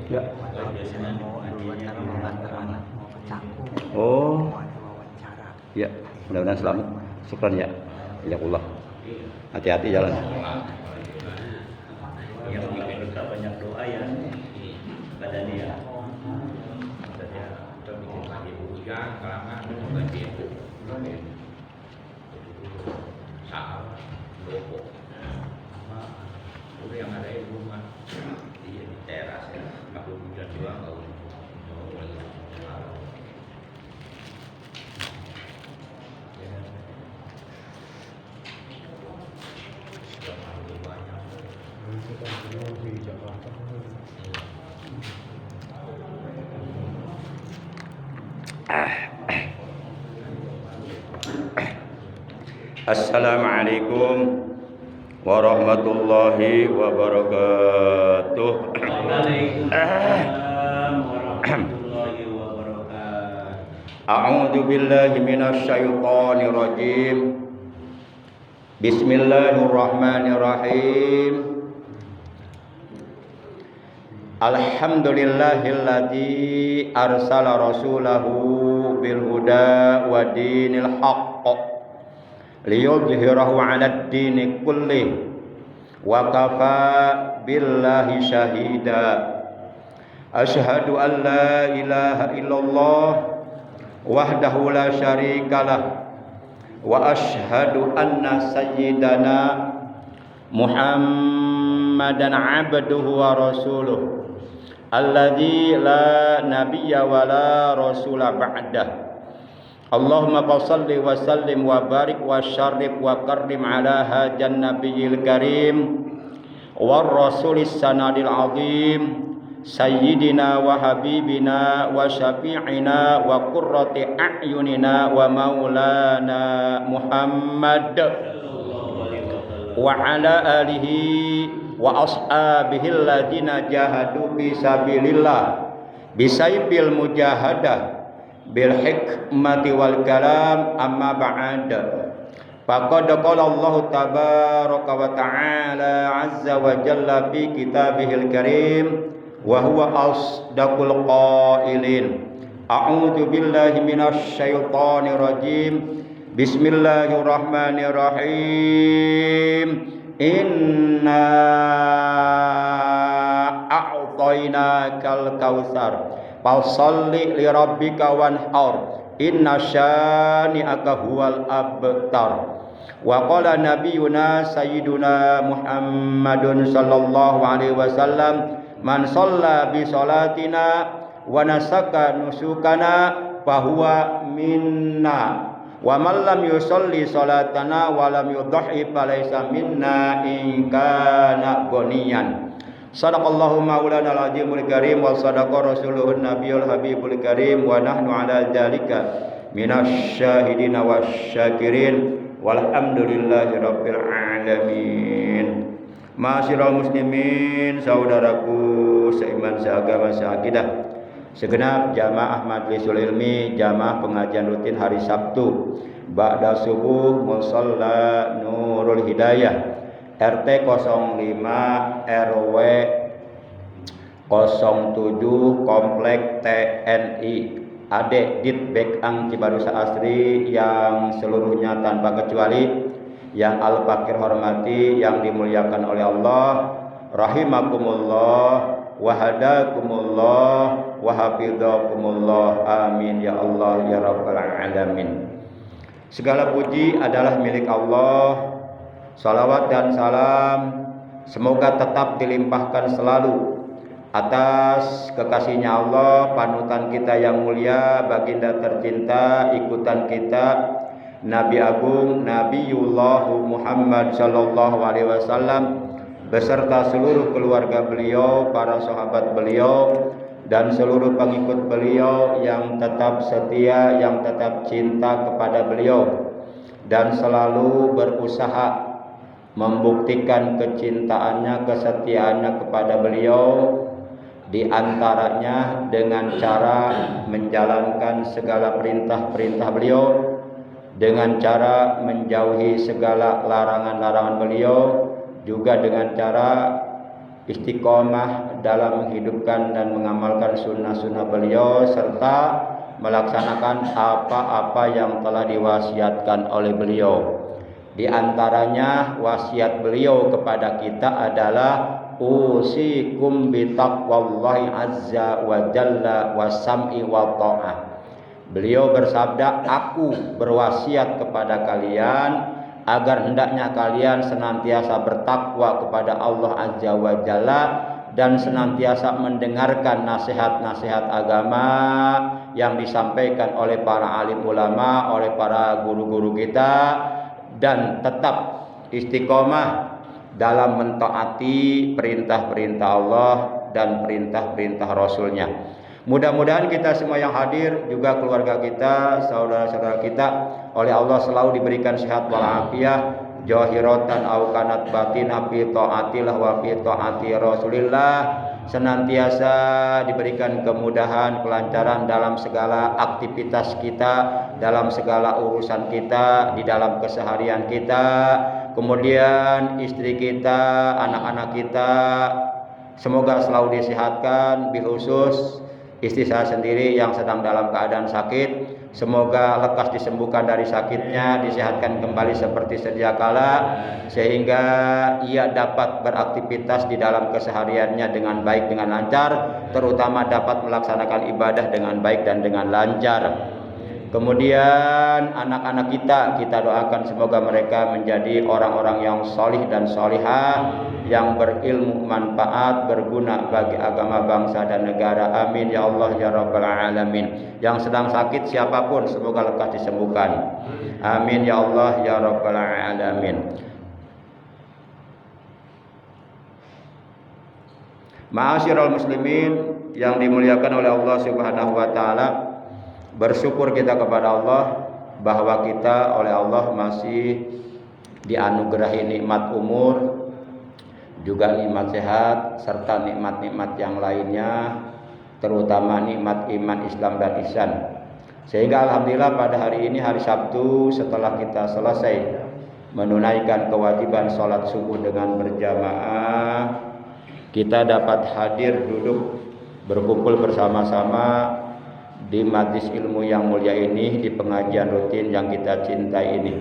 Ya. Biasanya mau wawancara mengantar anak mau ke Cakung. Oh. Mau ada wawancara. Ya, mudah-mudahan selamat. Syukran ya. Jazakallah. Hati-hati jalan. Yang minta banyak doa ya pada dia. Saya bikin lagi hujan, kelamaan, gaji itu. Saat loko. Udah yang ada di rumah, di teras ya. Kalau hujan juga nggak usah. Assalamualaikum warahmatullahi wabarakatuh. Waalaikumsalam warahmatullahi wabarakatuh. A'udzu billahi minasy syaithanir rajim. Bismillahirrahmanirrahim. Alhamdulillahilladzi arsala rasulahu bil huda wa dinil haqq liyudhhirahu 'alad dini kullih wa kafa billahi syahida. Asyhadu an la ilaha illallah wahdahu la syarikalah wa asyhadu anna sayyidana Muhammadan 'abduhu wa rasuluh alladzi la nabiyya wa la rasula ba'dah. Allahumma salli wa sallim wa barik wa syarrif wa karrim ala hajan nabiyil karim war rasulis sanadil azim sayyidina wa habibina wa syafi'ina wa qurrati a'yunina wa maulana Muhammad wa ala alihi wa ashabihi alladhina jahadu fi sabilillah bisaybil mujahadah bil hikmati wal kalam amma ba'd. Faqad qala Allah tabaraka wa ta'ala azza wa jalla fi kitabihil karim wa huwa asdaqul qailin. A'udzu billahi minasy syaithanir rajim. Bismillahirrahmanirrahim. Inna a'tainakal kautsar Fasalli li rabbika wanhar inna syani'aka huwal abtar. Wa qala nabiyuna sayyiduna Muhammadun sallallahu alaihi wasallam man shalla bi salatina wa nasaka nusukana fahuwa minna wa man lam yusalli salatana wa lam yudhi falaysa minna in kana ghaniyan. Sadaqallahu maulana al-azimul karim wa sadaqa rasuluhun nabiyul habibul karim wa nahnu ala dzalika minasy syahidina wasyakirin walhamdulillahi rabbil alamin. Ma'asyiral muslimin, saudaraku seiman seagama seakidah, segenap jamaah majlisul ilmi, jamaah pengajian rutin hari Sabtu ba'da subuh musalla Nurul Hidayah RT 05 RW 07 Komplek TNI AD Dit Bekang Cibarusa Asri yang seluruhnya tanpa kecuali yang al-fakir hormati, yang dimuliakan oleh Allah, rahimakumullah wa hadakumullah wa hafidhakumullah, amin ya Allah ya rabbal alamin. Segala puji adalah milik Allah. Salawat dan salam semoga tetap dilimpahkan selalu atas kekasihnya Allah, panutan kita yang mulia, baginda tercinta, ikutan kita, Nabi Agung Nabiullah Muhammad sallallahu alaihi wasallam beserta seluruh keluarga beliau, para sahabat beliau, dan seluruh pengikut beliau yang tetap setia, yang tetap cinta kepada beliau dan selalu berusaha membuktikan kecintaannya, kesetiaannya kepada beliau, di antaranya dengan cara menjalankan segala perintah-perintah beliau, dengan cara menjauhi segala larangan-larangan beliau, juga dengan cara istiqomah dalam menghidupkan dan mengamalkan sunnah-sunnah beliau serta melaksanakan apa-apa yang telah diwasiatkan oleh beliau. Di antaranya wasiat beliau kepada kita adalah usikum bitaqwallahi azza wa jalla wasam'i wa ta'ah. Beliau bersabda, aku berwasiat kepada kalian agar hendaknya kalian senantiasa bertakwa kepada Allah azza wa jalla dan senantiasa mendengarkan nasihat-nasihat agama yang disampaikan oleh para alim ulama, oleh para guru-guru kita, dan tetap istiqomah dalam mentaati perintah-perintah Allah dan perintah-perintah Rasulnya. Mudah-mudahan kita semua yang hadir, juga keluarga kita, saudara-saudara kita, oleh Allah selalu diberikan sehat walafiat, jahiratan au kanat batinah fi taatillah wa fi taati Rasulillah, senantiasa diberikan kemudahan, kelancaran dalam segala aktivitas kita, dalam segala urusan kita, di dalam keseharian kita. Kemudian istri kita, anak-anak kita semoga selalu disehatkan, khusus istri saya sendiri yang sedang dalam keadaan sakit, semoga lekas disembuhkan dari sakitnya, disehatkan kembali seperti sedia kala, sehingga ia dapat beraktivitas di dalam kesehariannya dengan baik, dengan lancar, terutama dapat melaksanakan ibadah dengan baik dan dengan lancar. Kemudian anak-anak kita doakan semoga mereka menjadi orang-orang yang solih dan solihah, yang berilmu manfaat, berguna bagi agama, bangsa dan negara. Amin ya Allah ya Rabbal Alamin. Yang sedang sakit siapapun semoga lekas disembuhkan. Amin ya Allah ya Rabbal Alamin. Ma'asyiral muslimin yang dimuliakan oleh Allah Subhanahu wa taala, bersyukur kita kepada Allah bahwa kita oleh Allah masih dianugerahi nikmat umur, juga nikmat sehat, serta nikmat-nikmat yang lainnya, terutama nikmat iman, Islam dan ihsan. Sehingga alhamdulillah pada hari ini, hari Sabtu, setelah kita selesai menunaikan kewajiban sholat subuh dengan berjamaah, kita dapat hadir duduk berkumpul bersama-sama di majlis ilmu yang mulia ini, di pengajian rutin yang kita cintai ini.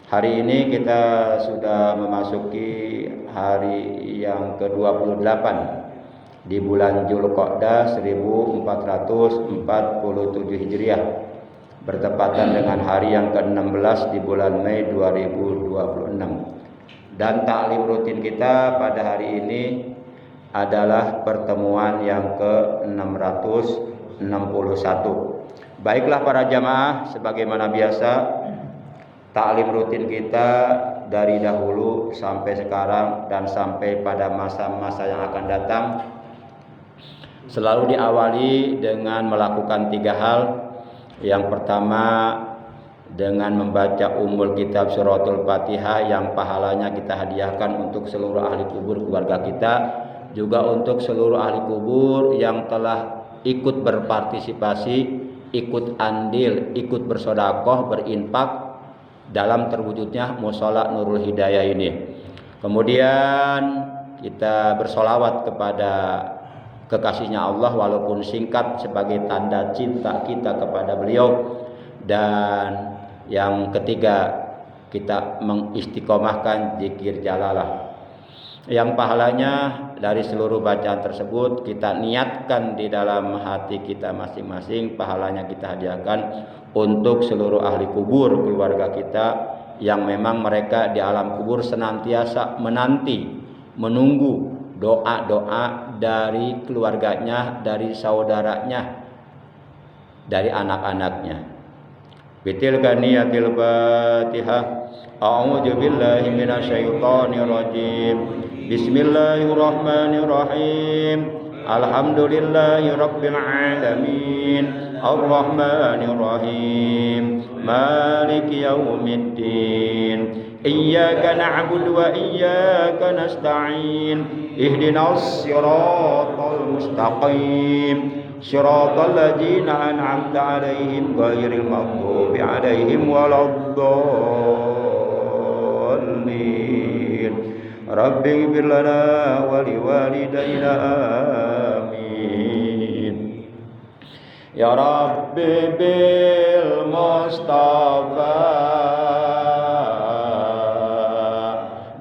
Hari ini kita sudah memasuki hari yang ke-28 di bulan Dzulqa'dah 1447 Hijriah, bertepatan dengan hari yang ke-16 di bulan Mei 2026. Dan taklim rutin kita pada hari ini adalah pertemuan yang ke-661. Baiklah para jamaah, sebagaimana biasa taklim rutin kita dari dahulu sampai sekarang dan sampai pada masa-masa yang akan datang selalu diawali dengan melakukan 3 hal. Yang pertama, dengan membaca Ummul Kitab Suratul Fatihah yang pahalanya kita hadiahkan untuk seluruh ahli kubur keluarga kita, juga untuk seluruh ahli kubur yang telah ikut berpartisipasi, ikut andil, ikut bersedekah, berinfak dalam terwujudnya mushola Nurul Hidayah ini. Kemudian kita bersolawat kepada kekasihnya Allah walaupun singkat, sebagai tanda cinta kita kepada beliau. Dan yang ketiga, kita mengistiqomahkan zikir jalalah yang pahalanya dari seluruh bacaan tersebut kita niatkan di dalam hati kita masing-masing, pahalanya kita hadiahkan untuk seluruh ahli kubur keluarga kita yang memang mereka di alam kubur senantiasa menanti, menunggu doa-doa dari keluarganya, dari saudaranya, dari anak-anaknya. Bitil kaniyatil Fatihah. A'udzu billahi minasyaitonir rajim. Bismillahirrahmanirrahim. Alhamdulillahi rabbil alamin. Arrahmanir rahim. Maliki yaumiddin. Iyyaka na'budu wa iyyaka nasta'in. Ihdinas siratal mustaqim. Siratal ladzina an'amta 'alaihim ghairil maghdubi 'alaihim waladdallin. رب اغفر لنا ولوالدينا آمين يا رب بالمصطفى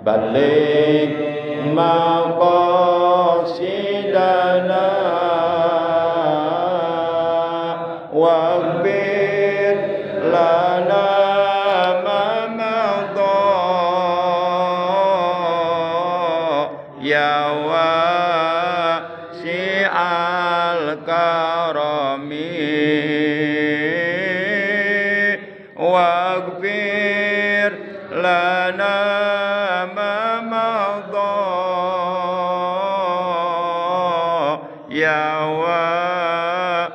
بلغ مقاصدنا واغفر لنا ما مضى يا واسع الكرم واغفر لنا ما مضى يا واسع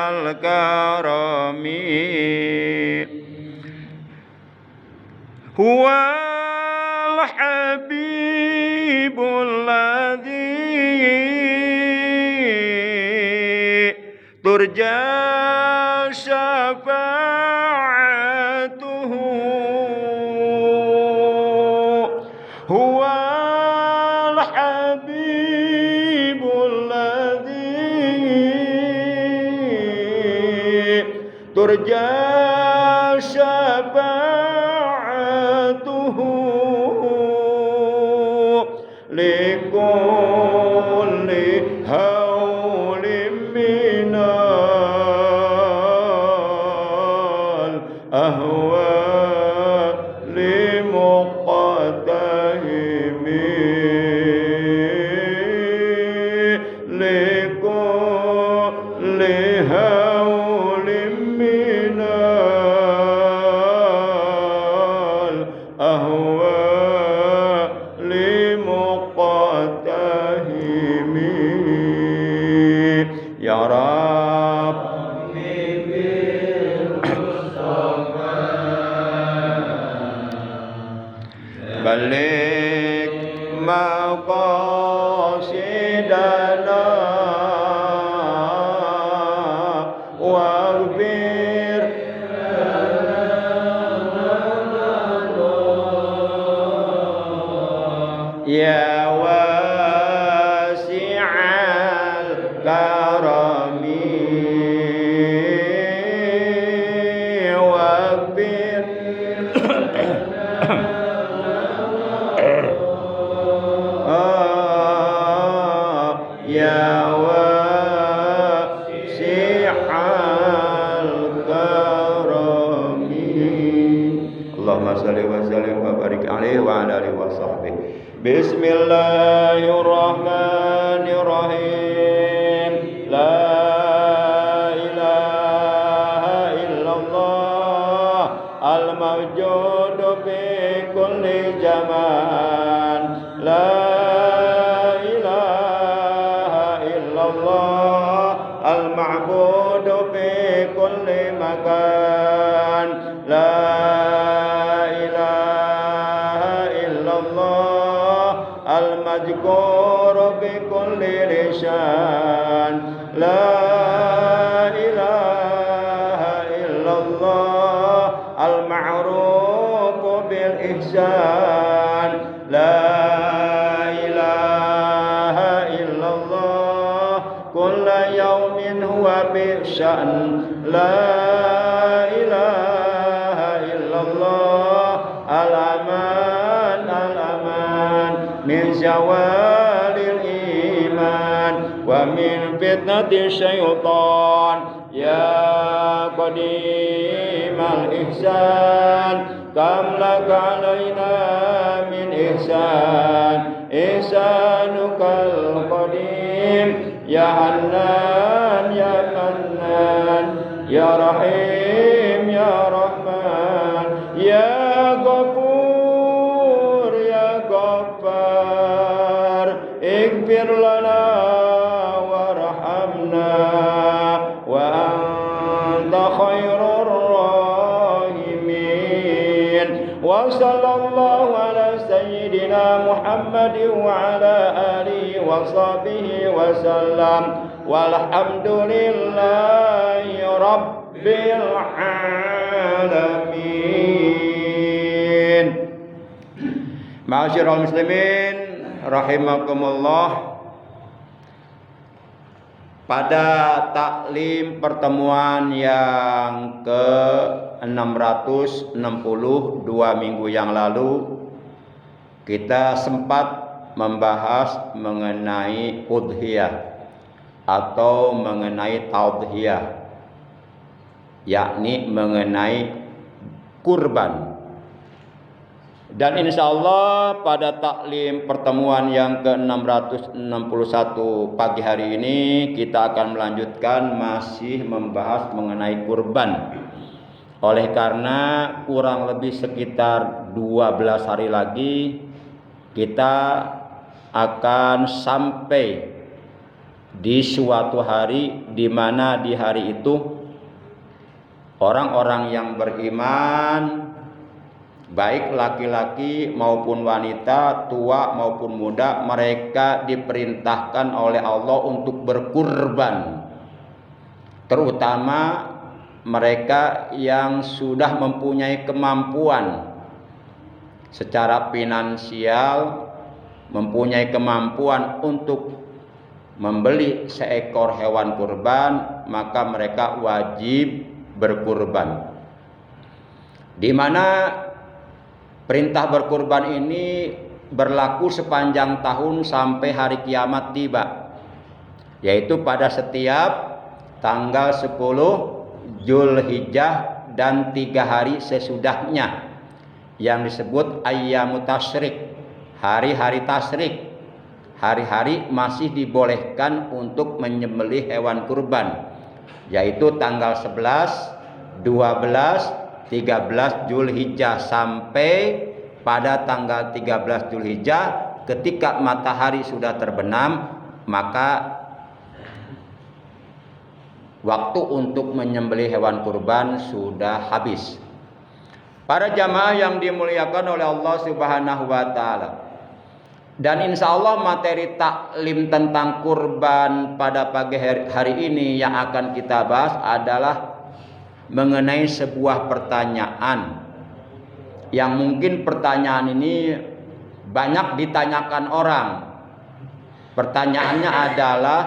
الكرم هو الحبيب الذي ترجى شفاعته هو الحبيب الذي ترجى شفاعته لكل هول من الأهوال مقتحم لكل هول من الأهوال مقتحم يا رب بلغ مقاصدنا واغفر يا واسع الكرم واغفر يا واسع الكرم اللهم صل وسلم وبارك عليه وعلى اله وصحبه بسم الله الرحمن الرحيم لا إله إلا الله الموجود في كل زمان لا المعبود في كل مكان لا إله إلا الله المذكور بكل لسان لا إله إلا الله المعروف بالإحسان لا إله إلا الله كل يوم هو بشأن لا إله إلا الله الأمان الأمان من زوال الإيمان ومن فتنة الشيطان يا قديم الإحسان كم لك علينا من إحسان إحسانك القديم يا حنان يا منان يا رحيم يا رحمن يا غفور يا غفار اغفر لنا وارحمنا وأنت خير الراحمين وصلى الله على سيدنا محمد وعلى آله وصحبه وسلم والحمد لله رب العالمين Ma'asyiral muslimin rahimakumullah. Pada taklim pertemuan yang ke-660 2 minggu yang lalu, kita sempat membahas mengenai udhiyah atau mengenai taudhiyah, yakni mengenai kurban. Dan insya Allah pada taklim pertemuan yang ke-661 pagi hari ini kita akan melanjutkan masih membahas mengenai kurban. Oleh karena kurang lebih sekitar 12 hari lagi kita akan sampai di suatu hari di mana di hari itu orang-orang yang beriman, baik laki-laki maupun wanita, tua maupun muda, mereka diperintahkan oleh Allah untuk berkurban. Terutama mereka yang sudah mempunyai kemampuan secara finansial, mempunyai kemampuan untuk membeli seekor hewan kurban, maka mereka wajib berkurban. Di mana perintah berkurban ini berlaku sepanjang tahun sampai hari kiamat tiba, yaitu pada setiap tanggal 10 Zulhijjah dan 3 hari sesudahnya yang disebut ayyamut tasyrik, hari-hari tasyrik. Hari-hari masih dibolehkan untuk menyembelih hewan kurban, yaitu tanggal 11, 12, 13 Zulhijjah sampai pada tanggal 13 Zulhijjah ketika matahari sudah terbenam, maka waktu untuk menyembelih hewan kurban sudah habis. Para jamaah yang dimuliakan oleh Allah Subhanahu wa taala. Dan insya Allah materi taklim tentang kurban pada pagi hari ini yang akan kita bahas adalah mengenai sebuah pertanyaan yang mungkin pertanyaan ini banyak ditanyakan orang. Pertanyaannya adalah,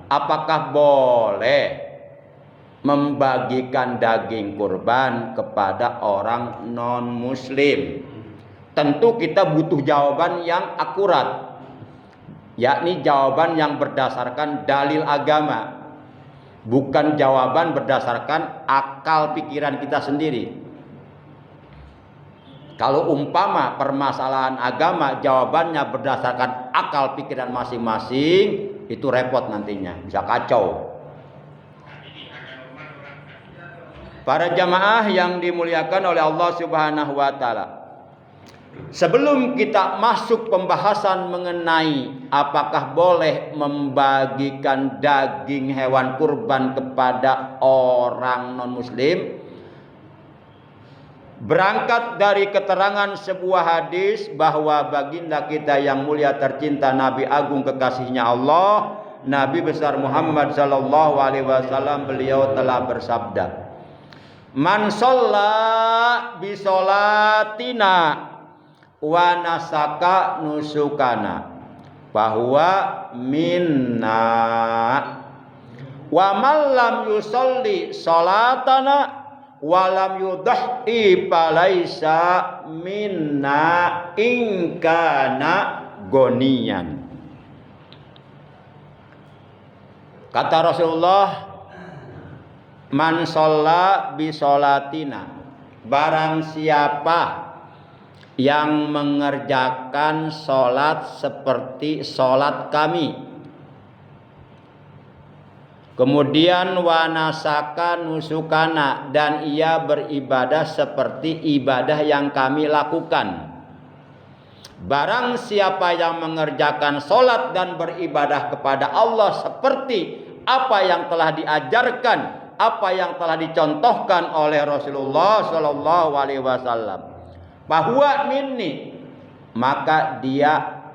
apakah boleh membagikan daging kurban kepada orang non-muslim? Tentu kita butuh jawaban yang akurat, yakni jawaban yang berdasarkan dalil agama, bukan jawaban berdasarkan akal pikiran kita sendiri. Kalau umpama permasalahan agama jawabannya berdasarkan akal pikiran masing-masing, itu repot nantinya, bisa kacau. Para jamaah yang dimuliakan oleh Allah Subhanahu wa taala, sebelum kita masuk pembahasan mengenai apakah boleh membagikan daging hewan kurban kepada orang non-muslim, berangkat dari keterangan sebuah hadis bahwa baginda kita yang mulia tercinta, Nabi Agung kekasihnya Allah, Nabi besar Muhammad sallallahu alaihi wasallam, beliau telah bersabda, "Man shalla bi sholatina wa nasaka nusukana bahwa minna wa man lam yusolli salatana wa lam yudhi falaisa minna in kana goniyan." Kata Rasulullah, man sholla bi sholatina, barang siapa yang mengerjakan sholat seperti sholat kami, kemudian wanasaka nusukana, dan ia beribadah seperti ibadah yang kami lakukan. Barang siapa yang mengerjakan sholat dan beribadah kepada Allah seperti apa yang telah diajarkan, apa yang telah dicontohkan oleh Rasulullah Shallallahu Alaihi Wasallam, bahwa minni, maka dia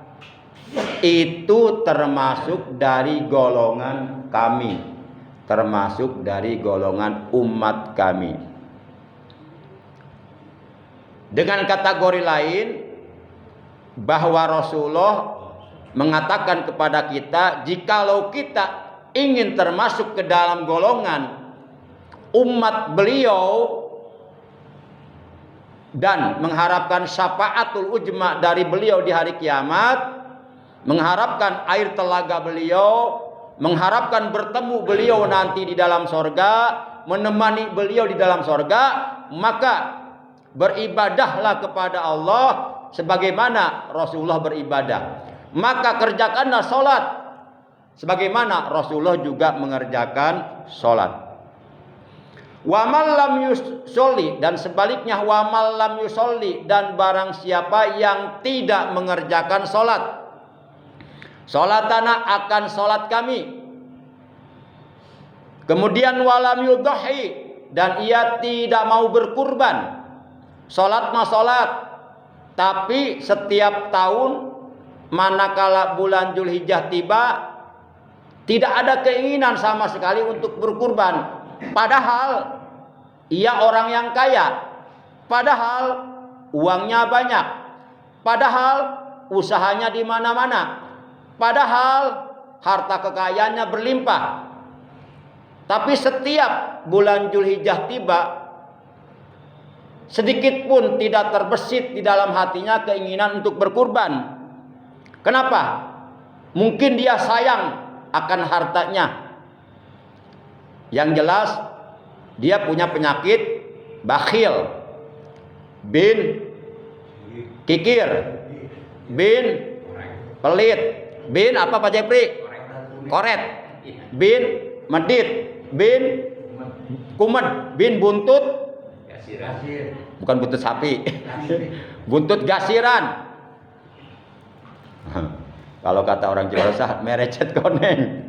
itu termasuk dari golongan kami, termasuk dari golongan umat kami. Dengan kategori lain, bahwa Rasulullah mengatakan kepada kita, jikalau kita ingin termasuk ke dalam golongan umat beliau dan mengharapkan syafaatul ujma dari beliau di hari kiamat, mengharapkan air telaga beliau, mengharapkan bertemu beliau nanti di dalam sorga, menemani beliau di dalam sorga, maka beribadahlah kepada Allah sebagaimana Rasulullah beribadah. Maka kerjakanlah sholat sebagaimana Rasulullah juga mengerjakan sholat. Wa man lam yusolli, dan sebaliknya wa man lam yusolli, dan barang siapa yang tidak mengerjakan sholat, sholatana akan sholat kami. Kemudian walam yudhi, dan ia tidak mau berkurban. Sholat mah sholat, tapi setiap tahun manakala bulan Dzulhijjah tiba, tidak ada keinginan sama sekali untuk berkurban. Padahal ia orang yang kaya, padahal uangnya banyak, padahal usahanya di mana-mana, padahal harta kekayaannya berlimpah. Tapi setiap bulan Dzulhijjah tiba, sedikit pun tidak terbesit di dalam hatinya keinginan untuk berkurban. Kenapa? Mungkin dia sayang akan hartanya. Yang jelas dia punya penyakit bakhil, bin kikir, bin pelit, bin apa Pak Jepri? Koret, bin medit, bin kumet, bin buntut, bukan buntut sapi, buntut gasiran. Kalau kata orang Cibarusah, merecet koneng.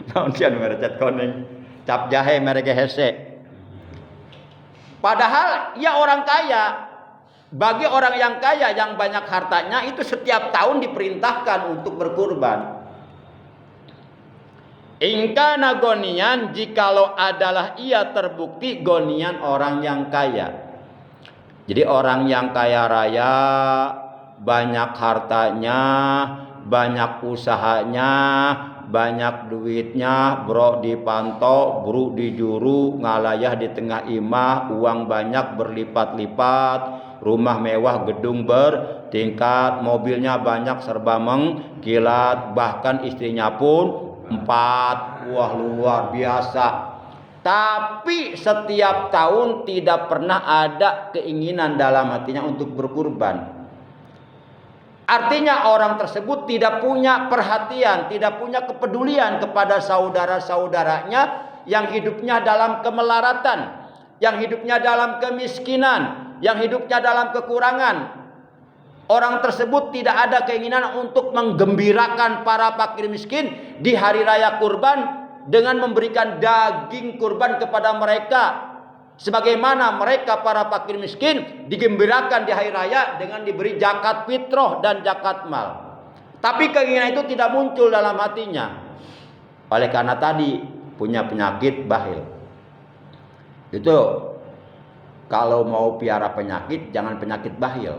Naon sian merecet koneng? Cap jahe mereke hese. Padahal ya orang kaya. Bagi orang yang kaya yang banyak hartanya itu setiap tahun diperintahkan untuk berkurban. Ingkana gonian, jikalau adalah ia terbukti gonian orang yang kaya. Jadi orang yang kaya raya, banyak hartanya, banyak usahanya, banyak duitnya, bro dipantau, bro dijuru, ngalayah di tengah imah, uang banyak berlipat-lipat, rumah mewah, gedung bertingkat, mobilnya banyak serba mengkilat, bahkan istrinya pun 4, wah luar biasa. Tapi setiap tahun tidak pernah ada keinginan dalam hatinya untuk berkurban. Artinya orang tersebut tidak punya perhatian, tidak punya kepedulian kepada saudara-saudaranya yang hidupnya dalam kemelaratan, yang hidupnya dalam kemiskinan, yang hidupnya dalam kekurangan. Orang tersebut tidak ada keinginan untuk menggembirakan para fakir miskin di hari raya kurban dengan memberikan daging kurban kepada mereka. Sebagaimana mereka para fakir miskin digembirakan di hari raya dengan diberi zakat fitrah dan zakat mal. Tapi keinginan itu tidak muncul dalam hatinya. Oleh karena tadi punya penyakit bakhil. Itu kalau mau piara penyakit jangan penyakit bakhil.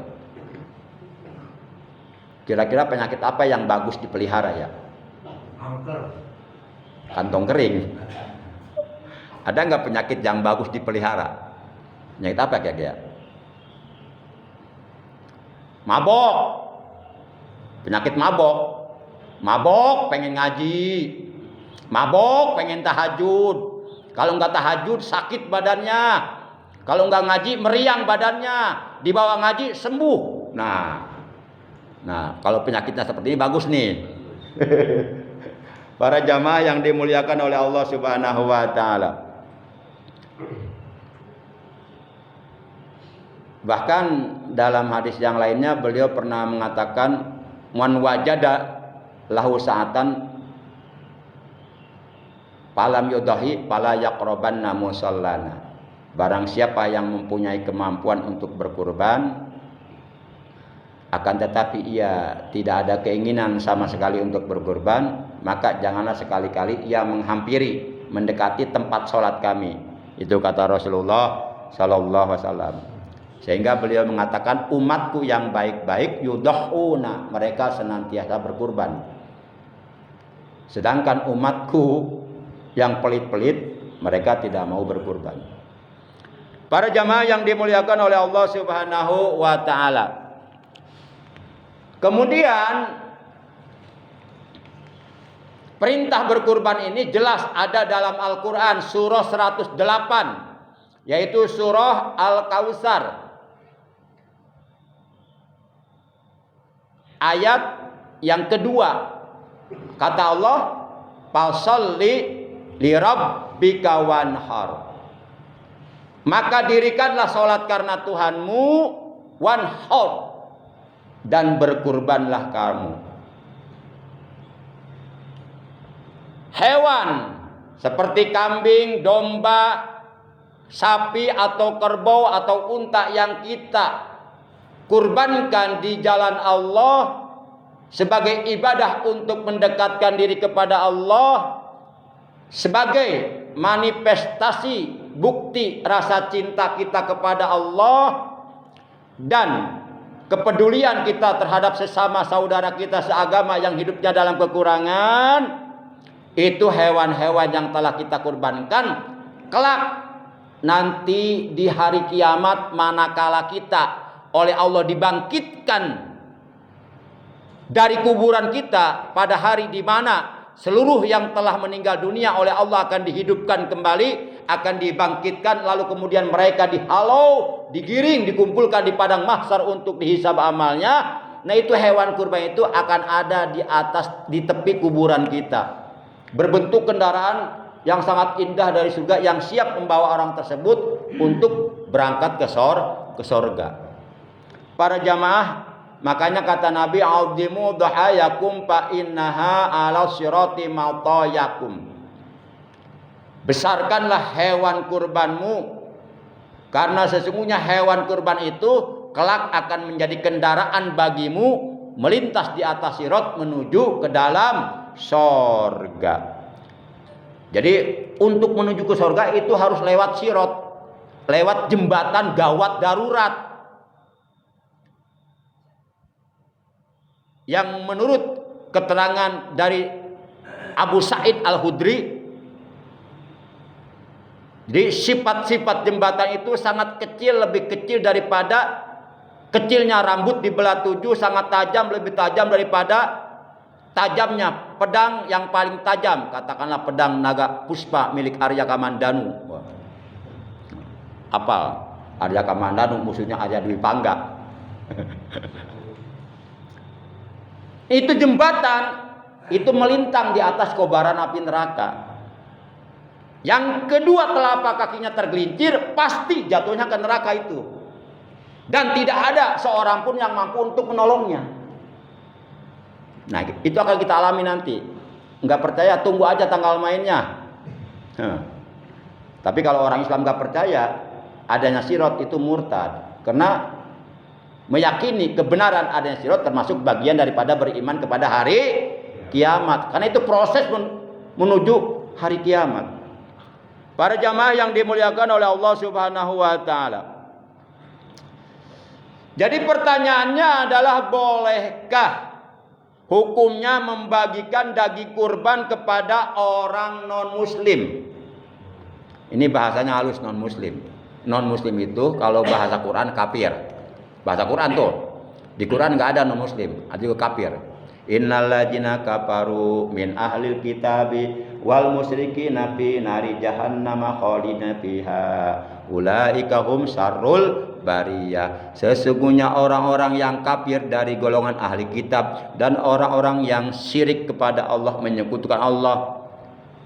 Kira-kira penyakit apa yang bagus dipelihara ya? Kantong kering. Ada nggak penyakit yang bagus dipelihara? Penyakit apa kira-kira? Mabok. Penyakit mabok. Mabok pengen ngaji. Mabok pengen tahajud. Kalau nggak tahajud sakit badannya. Kalau nggak ngaji meriang badannya. Dibawa ngaji sembuh. Nah kalau penyakitnya seperti ini bagus nih. Para jamaah yang dimuliakan oleh Allah Subhanahu wa taala. Bahkan dalam hadis yang lainnya beliau pernah mengatakan man wajada lahu sa'atan falam yudahi fala yaqrabanna musallana. Barang siapa yang mempunyai kemampuan untuk berkurban akan tetapi ia tidak ada keinginan sama sekali untuk berkurban, maka janganlah sekali-kali ia menghampiri, mendekati tempat sholat kami. Itu kata Rasulullah sallallahu alaihi wasallam. Sehingga beliau mengatakan umatku yang baik-baik yudhuna, mereka senantiasa berkurban. Sedangkan umatku yang pelit-pelit mereka tidak mau berkurban. Para jamaah yang dimuliakan oleh Allah Subhanahu wa taala. Kemudian perintah berkurban ini jelas ada dalam Al-Qur'an surah 108, yaitu surah Al-Kautsar. Ayat yang kedua, kata Allah, "Fasholli li rabbika wanhar." Maka dirikanlah salat karena Tuhanmu, wanhar, dan berkurbanlah kamu. Hewan seperti kambing, domba, sapi atau kerbau atau unta yang kita kurbankan di jalan Allah sebagai ibadah untuk mendekatkan diri kepada Allah, sebagai manifestasi bukti rasa cinta kita kepada Allah dan kepedulian kita terhadap sesama saudara kita seagama yang hidupnya dalam kekurangan. Itu hewan-hewan yang telah kita kurbankan kelak nanti di hari kiamat, manakala kita oleh Allah dibangkitkan dari kuburan kita pada hari di mana seluruh yang telah meninggal dunia oleh Allah akan dihidupkan kembali, akan dibangkitkan, lalu kemudian mereka dihalau, digiring, dikumpulkan di padang mahsyar untuk dihisab amalnya. Nah, itu hewan kurban itu akan ada di atas, di tepi kuburan kita, berbentuk kendaraan yang sangat indah dari surga yang siap membawa orang tersebut untuk berangkat ke sorga. Para jamaah, makanya kata Nabi, "Azimu dhahayakum fa innaha 'ala sirati matayakum." Besarkanlah hewan kurbanmu, karena sesungguhnya hewan kurban itu kelak akan menjadi kendaraan bagimu melintas di atas sirat menuju ke dalam sorga. Jadi untuk menuju ke sorga itu harus lewat sirat, lewat jembatan gawat darurat. Yang menurut keterangan dari Abu Sa'id Al-Khudri, jadi sifat-sifat jembatan itu sangat kecil, lebih kecil daripada kecilnya rambut di belah 7, sangat tajam, lebih tajam daripada tajamnya pedang yang paling tajam, katakanlah pedang naga puspa milik Arya Kamandanu. Apal Arya Kamandanu musuhnya Arya Dwi Pangga. Itu jembatan itu melintang di atas kobaran api neraka. Yang kedua, telapak kakinya tergelincir, pasti jatuhnya ke neraka itu. Dan tidak ada seorang pun yang mampu untuk menolongnya. Nah, itu akan kita alami nanti. Enggak percaya, tunggu aja tanggal mainnya. Tapi kalau orang Islam enggak percaya adanya sirat, itu murtad. Karena meyakini kebenaran adanya sirat termasuk bagian daripada beriman kepada hari kiamat. Karena itu proses menuju hari kiamat. Para jamaah yang dimuliakan oleh Allah Subhanahu wa taala. Jadi pertanyaannya adalah, bolehkah hukumnya membagikan daging kurban kepada orang non-muslim? Ini bahasanya halus, non-muslim. Non-muslim itu kalau bahasa Quran kafir. Bahasa Quran tuh. Di Quran enggak ada non-muslim, artinya kafir. Innalladzina kafaru min ahlil kitabi wal musyrikina fi nari jahannam khalidina fiha ulaika hum syarrul bariyah. Sesungguhnya orang-orang yang kafir dari golongan ahli kitab dan orang-orang yang syirik kepada Allah, menyekutukan Allah,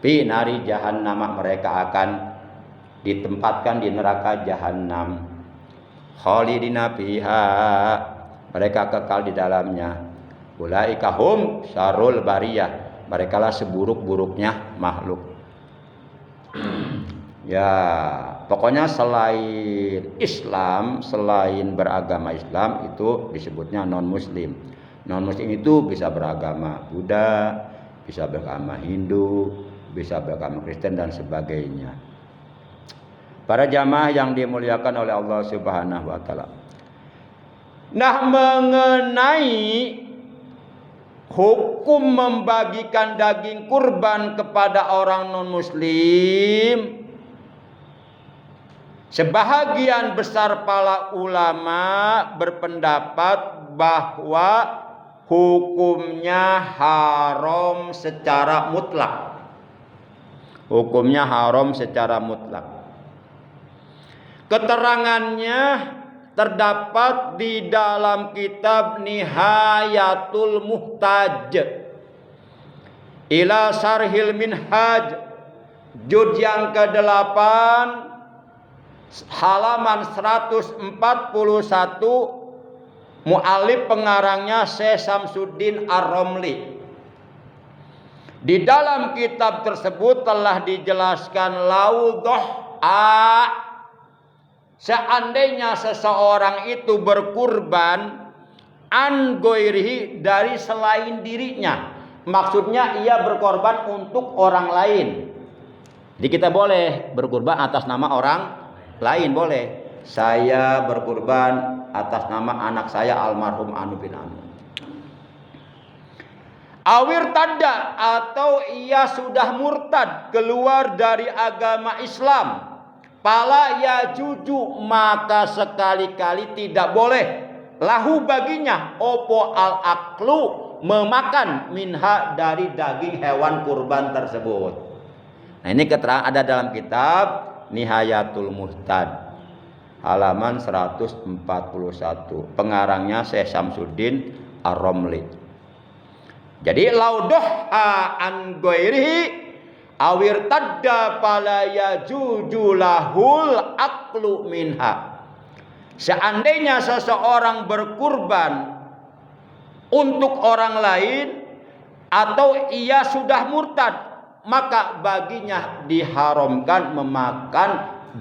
fi nari jahannam, mereka akan ditempatkan di neraka jahanam, khalidina fiha, mereka kekal di dalamnya. Ulaika hum syarrul bariyah, mereka lah seburuk-buruknya makhluk. Ya, pokoknya selain Islam, selain beragama Islam, itu disebutnya non-muslim. Non-muslim itu bisa beragama Buddha, bisa beragama Hindu, bisa beragama Kristen dan sebagainya. Para jamaah yang dimuliakan oleh Allah Subhanahu wa taala. Nah, mengenai hukum membagikan daging kurban kepada orang non-muslim, sebahagian besar para ulama berpendapat bahwa hukumnya haram secara mutlak. Hukumnya haram secara mutlak. Keterangannya terdapat di dalam kitab Nihayatul Muhtaj ila Syarhil Minhaj, juz yang ke-8 halaman 141. Mu'alif pengarangnya Syekh Samsuddin Ar-Romli. Di dalam kitab tersebut telah dijelaskan seandainya seseorang itu berkurban an goirihi, dari selain dirinya, maksudnya ia berkorban untuk orang lain. Jadi kita boleh berkurban atas nama orang lain, boleh. Saya berkurban atas nama anak saya almarhum Anu bin Anu. Awir tadda, atau ia sudah murtad, keluar dari agama Islam. Pala ya juju, maka sekali-kali tidak boleh lahu baginya opo al aklu, memakan minha, dari daging hewan kurban tersebut. Nah, ini keterangan ada dalam kitab Nihayatul Muhtaj halaman 141. Pengarangnya Syekh Samsuddin Ar-Romli. Jadi laudoha an ghairihi awir tadda fala yajuju lahul aklu minha. Seandainya seseorang berkurban untuk orang lain atau ia sudah murtad, maka baginya diharamkan memakan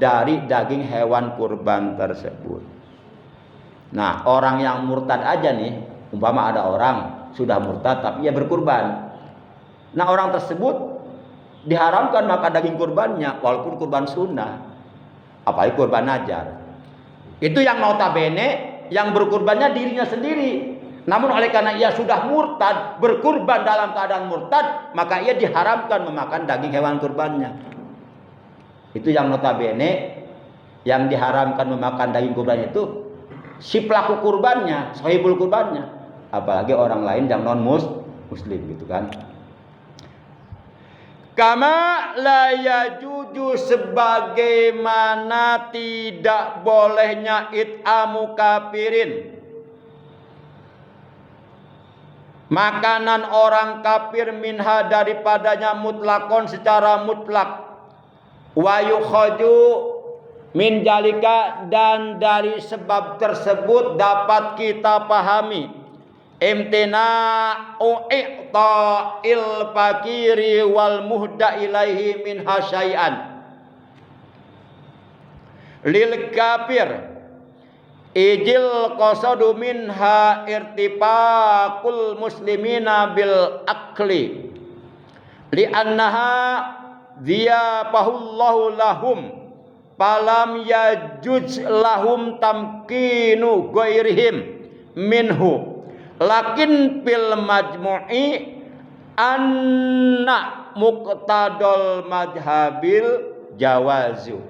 dari daging hewan kurban tersebut. Nah, orang yang murtad aja nih, umpama ada orang sudah murtad tapi ia berkurban. Nah, orang tersebut diharamkan makan daging kurbannya walaupun kurban sunnah, apalagi kurban najar. Itu yang notabene yang berkurbannya dirinya sendiri. Namun oleh karena ia sudah murtad, berkurban dalam keadaan murtad, maka ia diharamkan memakan daging hewan kurbannya. Itu yang notabene yang diharamkan memakan daging kurbannya itu si pelaku kurbannya, sahibul kurbannya, apalagi orang lain yang non muslim gitu kan. Kama la yajuju, sebagaimana tidak bolehnya it'amu kafirin, makanan orang kafir, minha, daripadanya, mutlakon, secara mutlak, wa yukhaju min jalika, dan dari sebab tersebut dapat kita pahami imtina'u i'ta'il fakiri wal muhda ilaihi min hasyai'an lil kafir ijil qasadu minha irtifaqul muslimina bil akli li annaha dhiyafahullahu lahum falam yajuj lahum tamkinu ghairihim minhu, lakin fil majmu'i anna muqtadal madhabil jawazu.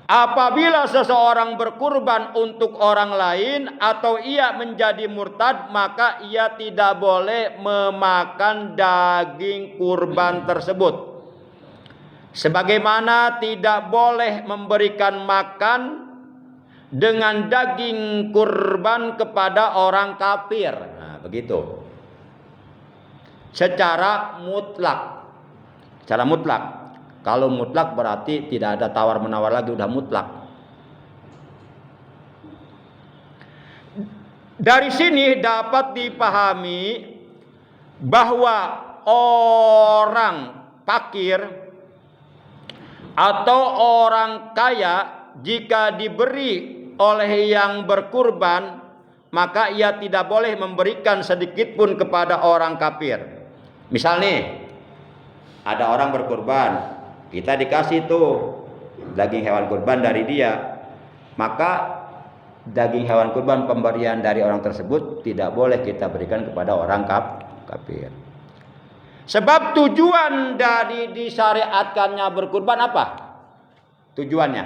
Apabila seseorang berkurban untuk orang lain atau ia menjadi murtad, maka ia tidak boleh memakan daging kurban tersebut. Sebagaimana tidak boleh memberikan makan dengan daging kurban kepada orang kafir. Nah, begitu. Secara mutlak. Secara mutlak. Kalau mutlak berarti tidak ada tawar-menawar lagi, udah mutlak. Dari sini dapat dipahami bahwa orang fakir atau orang kaya jika diberi oleh yang berkurban, maka ia tidak boleh memberikan sedikit pun kepada orang kafir. Misal nih, ada orang berkurban, kita dikasih tuh daging hewan kurban dari dia, maka daging hewan kurban pemberian dari orang tersebut tidak boleh kita berikan kepada orang kafir. Sebab tujuan dari disyariatkannya berkurban apa? Tujuannya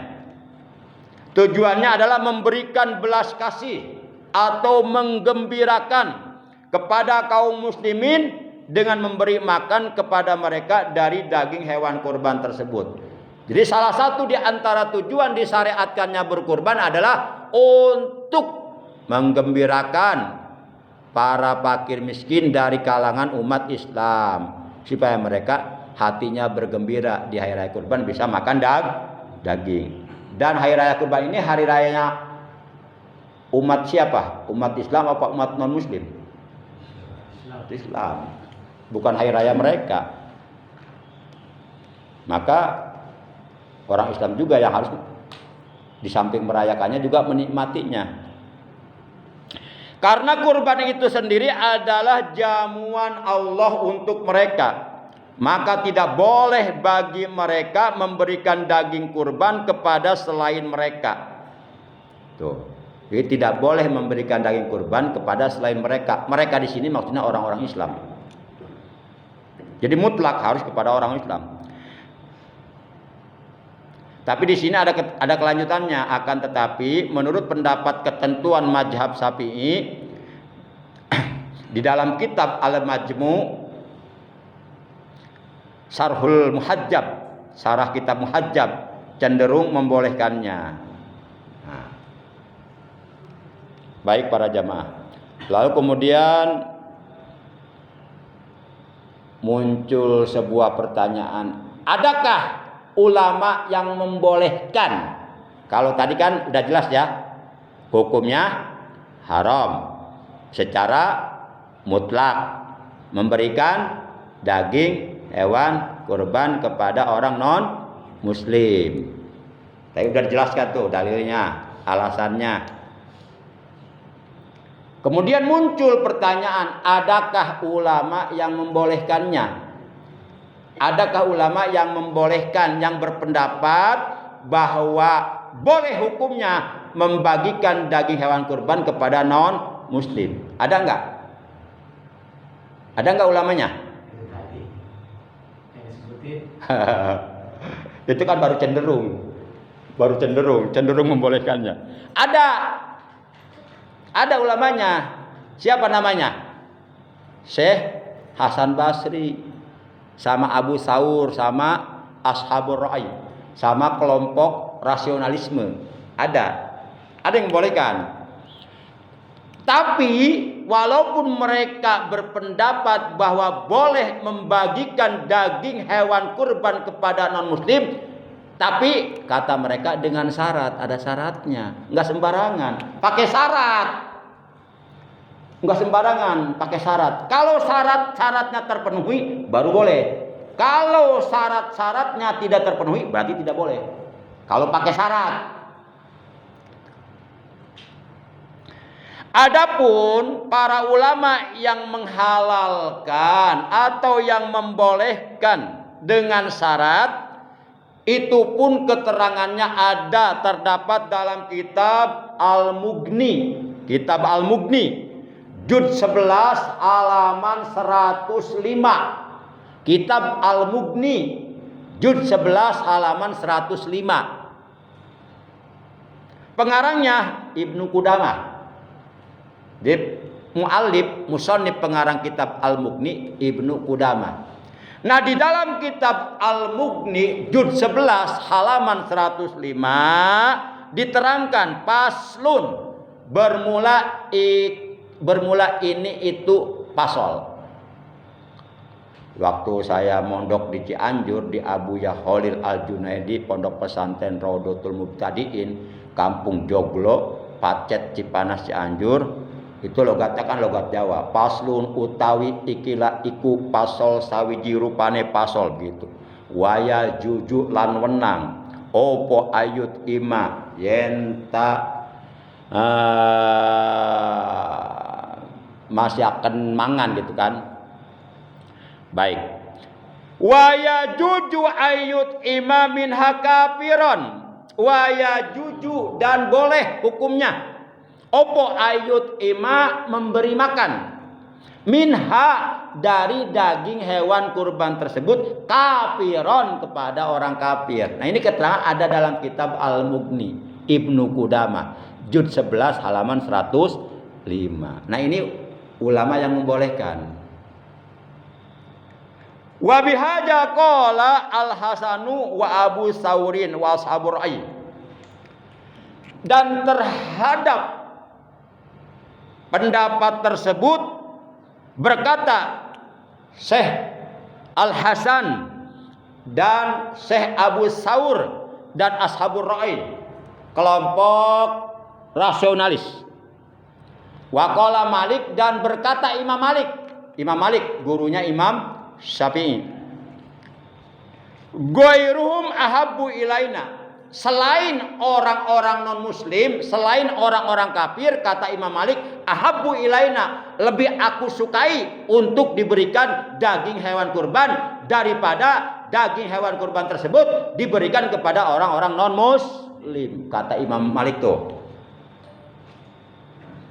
adalah memberikan belas kasih atau menggembirakan kepada kaum muslimin dengan memberi makan kepada mereka dari daging hewan kurban tersebut. Jadi salah satu di antara tujuan disyariatkannya berkurban adalah untuk menggembirakan para fakir miskin dari kalangan umat Islam, supaya mereka hatinya bergembira di hari raya kurban bisa makan daging. Dan hari raya kurban ini hari rayanya umat siapa? Umat Islam apa umat non muslim? Islam. Bukan hari raya mereka. Maka orang Islam juga yang harus di samping merayakannya juga menikmatinya. Karena kurban itu sendiri adalah jamuan Allah untuk mereka, maka tidak boleh bagi mereka memberikan daging kurban kepada selain mereka. Tuh, jadi tidak boleh memberikan daging kurban kepada selain mereka. Mereka di sini maksudnya orang-orang Islam. Jadi mutlak harus kepada orang Islam. Tapi di sini ada kelanjutannya. Akan tetapi menurut pendapat ketentuan mazhab Syafi'i di dalam kitab Al-Majmu' Syarhul Muhajjab, syarah kitab Muhajjab cenderung membolehkannya. Nah, baik para jamaah. Lalu kemudian muncul sebuah pertanyaan, adakah ulama yang membolehkan? Kalau tadi kan udah jelas ya, hukumnya haram secara mutlak memberikan daging hewan kurban kepada orang non muslim. Tadi udah dijelaskan tuh dalilnya, alasannya. Kemudian muncul pertanyaan, adakah ulama yang membolehkannya? Adakah ulama yang membolehkan, yang berpendapat bahwa boleh hukumnya membagikan daging hewan kurban kepada non muslim? Ada enggak? Ada enggak ulamanya? Itu kan baru cenderung membolehkannya. Ada ulamanya. Siapa namanya? Syekh Hasan Basri, sama Abu Saur, sama Ashabur Ra'i, sama kelompok rasionalisme. Ada yang membolehkan. Tapi walaupun mereka berpendapat bahwa boleh membagikan daging hewan kurban kepada non muslim, tapi kata mereka dengan syarat, ada syaratnya, nggak sembarangan, pakai syarat, nggak sembarangan, pakai syarat. Kalau syaratnya terpenuhi, baru boleh. Kalau syaratnya tidak terpenuhi, berarti tidak boleh. Kalau pakai syarat. Adapun para ulama yang menghalalkan atau yang membolehkan dengan syarat, itu pun keterangannya ada, terdapat dalam kitab Al-Mughni. Kitab Al-Mughni juz 11 halaman 105. Kitab Al-Mughni juz 11 halaman 105. Pengarangnya Ibnu Qudamah. Mu'allif, musannif pengarang kitab Al-Mughni Ibnu Qudamah. Nah, di dalam kitab Al-Mughni juz 11 halaman 105 diterangkan paslun, bermula ini itu pasol. Waktu saya mondok di Cianjur di Abu Khalil Al-Junaidi, pondok pesantren Raudhatul Mubtadiin, Kampung Joglo, Pacet, Cipanas, Cianjur, itu logatnya kan logat Jawa. Paslun utawi ikilah iku pasol sawiji rupane pasol gitu. Waya juju lan wenang. Opo ayut ima yenta masih akan mangan gitu kan. Baik. Wa yajuju ayyut imamin hakafiron. Wa yajuju dan boleh hukumnya. Opo ayyut ima memberi makan. Minha dari daging hewan kurban tersebut kafiron kepada orang kafir. Nah ini keterangan ada dalam kitab Al-Mughni Ibnu Qudamah juz 11 halaman 105. Nah ini ulama yang membolehkan. Wa bihaja qala Al-Hasanu wa Abu Saurin wa ashabur ai. Dan terhadap pendapat tersebut berkata Syekh Al-Hasan dan Syekh Abu Saur dan ashabur ai, kelompok rasionalis. Wa qala Malik dan berkata Imam Malik. Imam Malik gurunya Imam Syafi'i. Ghairuhum ahabbu ilaina. Selain orang-orang non-muslim, selain orang-orang kafir, kata Imam Malik, ahabbu ilaina, lebih aku sukai untuk diberikan daging hewan kurban daripada daging hewan kurban tersebut diberikan kepada orang-orang non-muslim, kata Imam Malik tuh.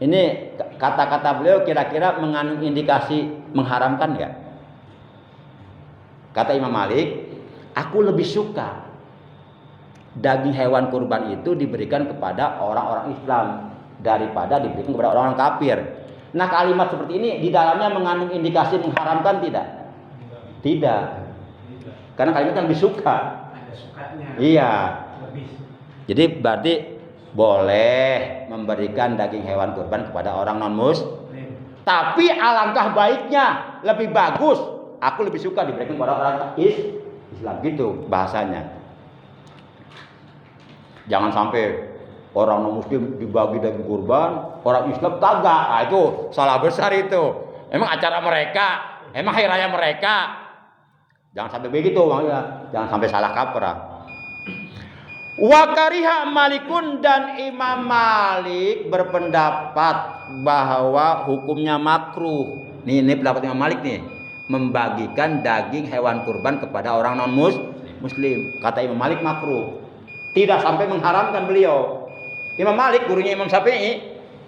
Ini kata-kata beliau kira-kira mengandung indikasi mengharamkan enggak? Kata Imam Malik, aku lebih suka daging hewan kurban itu diberikan kepada orang-orang Islam daripada diberikan kepada orang-orang kafir. Nah kalimat seperti ini di dalamnya mengandung indikasi mengharamkan tidak? Tidak. Karena kalimatnya lebih suka. Ada sukanya. Iya. Lebih. Jadi berarti boleh memberikan daging hewan kurban kepada orang non-muslim. Tapi alangkah baiknya, lebih bagus, aku lebih suka diberikan kepada orang Islam, gitu bahasanya. Jangan sampai orang non-muslim dibagi daging kurban, orang Islam kagak. Nah, itu salah besar itu. Emang acara mereka, emang hari raya mereka. Jangan sampai begitu, makanya jangan sampai salah kaprah. Wa kariha Malikun dan Imam Malik berpendapat bahwa hukumnya makruh. Ini pendapat Imam Malik nih, membagikan daging hewan kurban kepada orang non muslim. Kata Imam Malik makruh. Tidak sampai mengharamkan beliau. Imam Malik gurunya Imam Syafi'i.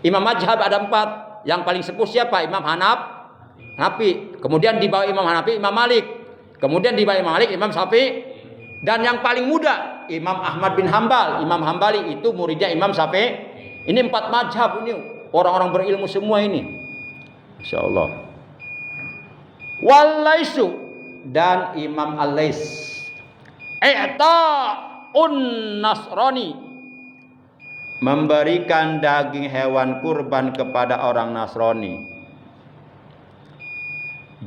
Imam mazhab ada 4. Yang paling sepuh siapa? Imam Hanafi. Kemudian di bawah Imam Hanafi Imam Malik. Kemudian di bawah Imam Malik Imam Syafi'i. Dan yang paling muda Imam Ahmad bin Hambal. Imam Hambali itu muridnya Imam Syafi'i. Ini 4 mazhab ini, orang-orang berilmu semua ini. Insyaallah. Wallaisu dan Imam Al-Lais. Nasrani memberikan daging hewan kurban kepada orang Nasrani.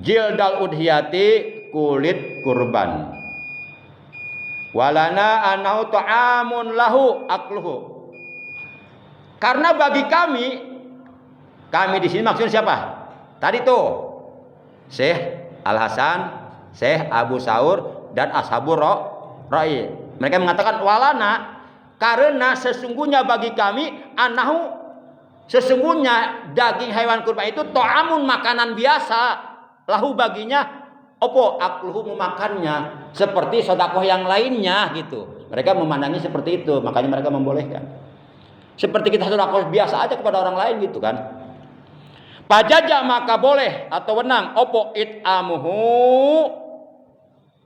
Jildal udhiyati kulit kurban. Walana anau ta'amun lahu akluhu. Karena bagi kami di sini maksudnya siapa? Tadi tuh Syekh Al-Hasan, Syekh Abu Saur dan ashabur ra'i. Mereka mengatakan walana, karena sesungguhnya bagi kami anahu, sesungguhnya daging hewan kurban itu ta'amun makanan biasa, lahu baginya opo akluhu memakannya seperti sedekah yang lainnya gitu. Mereka memandangi seperti itu, makanya mereka membolehkan. Seperti kita sedekah biasa aja kepada orang lain gitu kan. Pajaja maka boleh atau wenang opo it'amuhu,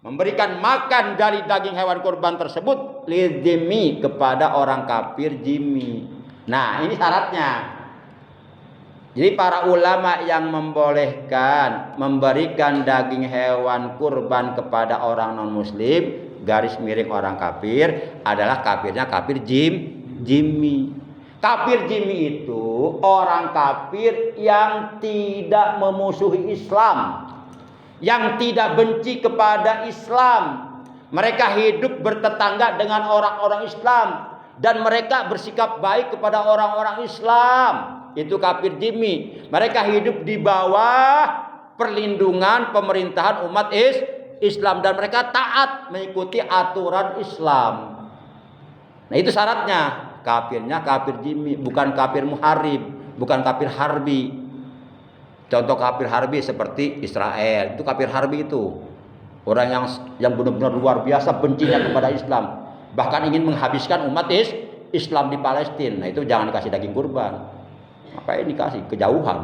memberikan makan dari daging hewan kurban tersebut lidhimmi kepada orang kafir jimmi. Nah ini syaratnya. Jadi para ulama yang membolehkan memberikan daging hewan kurban kepada orang non muslim garis miring orang kafir adalah kafirnya kafir jimmi. Kafir jimmi itu orang kafir yang tidak memusuhi Islam, yang tidak benci kepada Islam. Mereka hidup bertetangga dengan orang-orang Islam dan mereka bersikap baik kepada orang-orang Islam. Itu kafir jimmi. Mereka hidup di bawah perlindungan pemerintahan umat Islam dan mereka taat mengikuti aturan Islam. Nah itu syaratnya. Kafirnya kafir jimmi, bukan kafir muharib, bukan kafir harbi. Contoh kafir harbi seperti Israel, itu kafir harbi itu. Orang yang benar-benar luar biasa bencinya kepada Islam, bahkan ingin menghabiskan umat Islam di Palestina. Nah, itu jangan dikasih daging kurban. Ngapain dikasih? Kejauhan.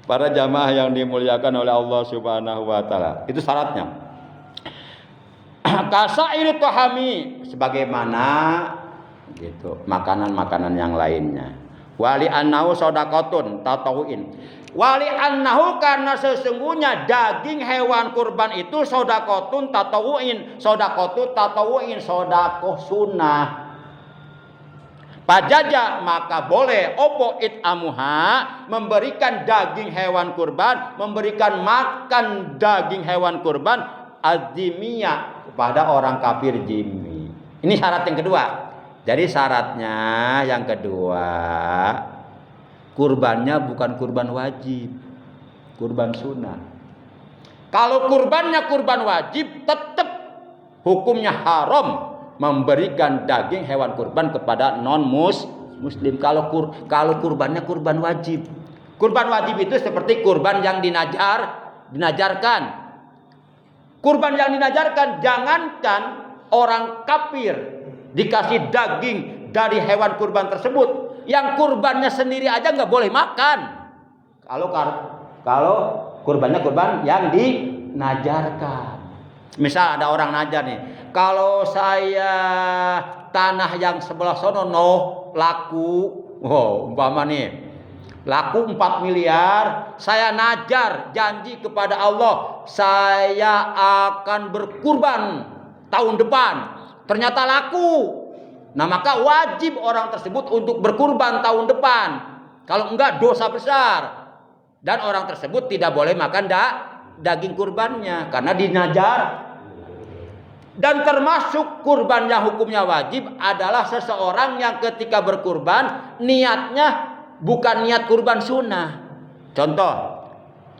Para jamaah yang dimuliakan oleh Allah Subhanahu wa taala. Itu syaratnya. Kasairi tuhami, sebagaimana gitu makanan-makanan yang lainnya. Wali annahu shadaqatun tatawuin. Wali annahu, karena sesungguhnya daging hewan kurban itu shadaqatun tatawuin, shadaqatu tatawuin, shadaqah sunnah. Pajaja, maka boleh opo it'amuha, memberikan daging hewan kurban, memberikan makan daging hewan kurban azimiyah kepada orang kafir zimmi. Ini syarat yang kedua. Jadi syaratnya yang kedua, kurbannya bukan kurban wajib, kurban sunnah. Kalau kurbannya kurban wajib, tetap hukumnya haram memberikan daging hewan kurban kepada non muslim. Kalau kurbannya kurban wajib. Kurban wajib itu seperti kurban yang dinajarkan. Kurban yang dinajarkan, jangankan orang kafir dikasih daging dari hewan kurban tersebut, yang kurbannya sendiri aja nggak boleh makan. Kalau kurbannya kurban yang dinajarkan. Misal ada orang najar nih, kalau saya tanah yang sebelah sono laku, umpama nih, laku 4 miliar, saya najar janji kepada Allah, saya akan berkurban tahun depan. Ternyata laku. Nah, maka wajib orang tersebut untuk berkurban tahun depan. Kalau enggak, dosa besar. Dan orang tersebut tidak boleh makan daging kurbannya karena dinajar. Dan termasuk kurban yang hukumnya wajib adalah seseorang yang ketika berkurban niatnya bukan niat kurban sunnah. Contoh,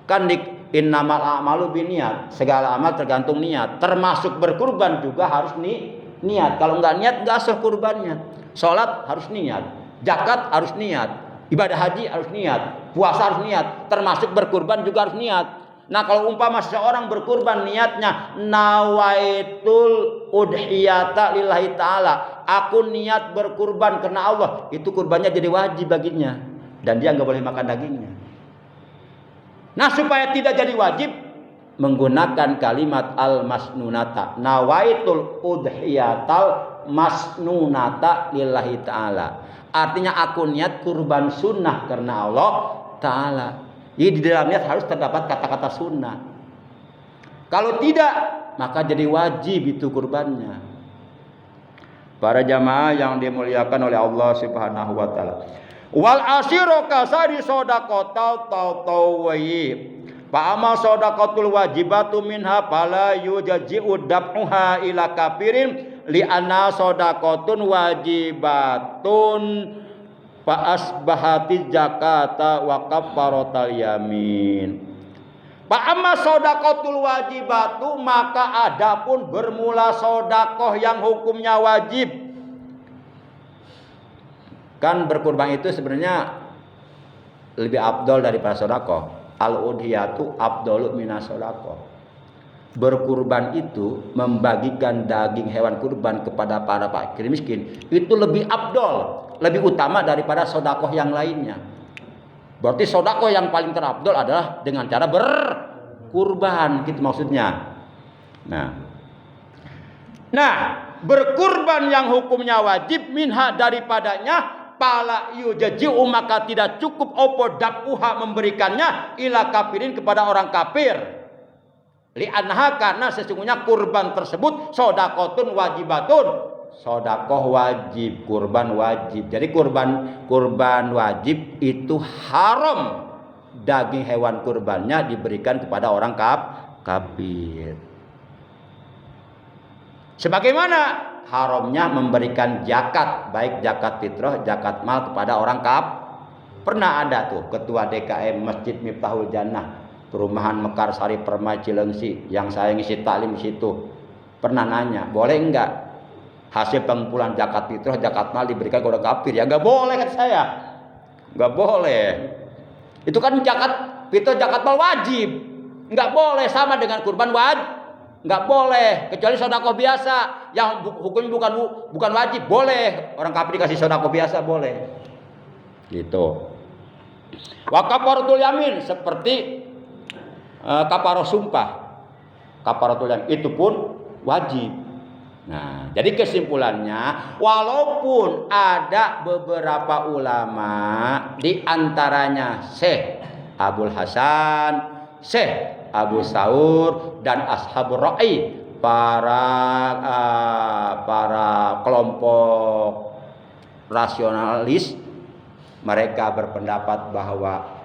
kan di innamal a'malu binniyat, segala amal tergantung niat. Termasuk berkurban juga harus niat. Kalau enggak niat, enggak sah kurbannya. Salat harus niat, zakat harus niat, ibadah haji harus niat, puasa harus niat, termasuk berkurban juga harus niat. Nah, kalau umpama seseorang berkurban niatnya nawaitul udhiyata lillahi ta'ala, aku niat berkurban karena Allah, itu kurbannya jadi wajib baginya dan dia enggak boleh makan dagingnya. Nah, supaya tidak jadi wajib, menggunakan kalimat al-masnunata, nawaitul udhiyatal masnunata lillahi ta'ala. Artinya aku niat kurban sunnah karena Allah ta'ala. Jadi di dalam niat harus terdapat kata-kata sunnah. Kalau tidak, maka jadi wajib itu kurbannya. Para jamaah yang dimuliakan oleh Allah Subhanahu wa taala. Wal asyiru kasari shadaqatal tawwi. Fa amma shadaqatul wajibatu minha fala yujaji'u dab'uha ila kafirin li anna shadaqatun wajibatun fa asbahati zakata wa kafaratal yamin. Fa amma shadaqatul wajibatu, maka adapun bermula sedekah yang hukumnya wajib. Kan berkurban itu sebenarnya lebih afdol daripada sedekah. Al-udhiyatu afdalu minas sedekah. Berkurban itu membagikan daging hewan kurban kepada para fakir miskin itu lebih afdol, lebih utama daripada sedekah yang lainnya. Berarti sedekah yang paling terafdol adalah dengan cara berkurban, gitu maksudnya. Nah, berkurban yang hukumnya wajib minha daripadanya pala yujaji'u, maka tidak cukup opo dapuha memberikannya ila kafirin kepada orang kafir. Li'anha, karena sesungguhnya kurban tersebut shadaqatun wajibatun, sedekah wajib, kurban wajib. Jadi kurban wajib itu haram daging hewan kurbannya diberikan kepada orang kafir. Sebagaimana haramnya memberikan zakat, baik zakat fitrah, zakat mal kepada orang Pernah ada tuh ketua DKM Masjid Miftahul Jannah, Perumahan Mekarsari Permai Cilengsi, yang saya ngisi taklim situ. Pernah nanya, boleh enggak hasil pengumpulan zakat fitrah, zakat mal diberikan kepada kafir? Ya enggak boleh, kata saya. Enggak boleh. Itu kan zakat fitrah zakat mal wajib. Nggak boleh sama dengan kurban wajib. Nggak boleh, kecuali sedekah biasa yang hukumnya bukan wajib, boleh. Orang kafir dikasih sedekah biasa boleh. Gitu. Wa kafaratul yamin seperti kafarah sumpah. Kafaratul yamin itu pun wajib. Nah, jadi kesimpulannya, walaupun ada beberapa ulama di antaranya Syekh Abdul Hasan, Syekh Abu Saur dan Ashabur Ra'i, para kelompok rasionalis, mereka berpendapat bahwa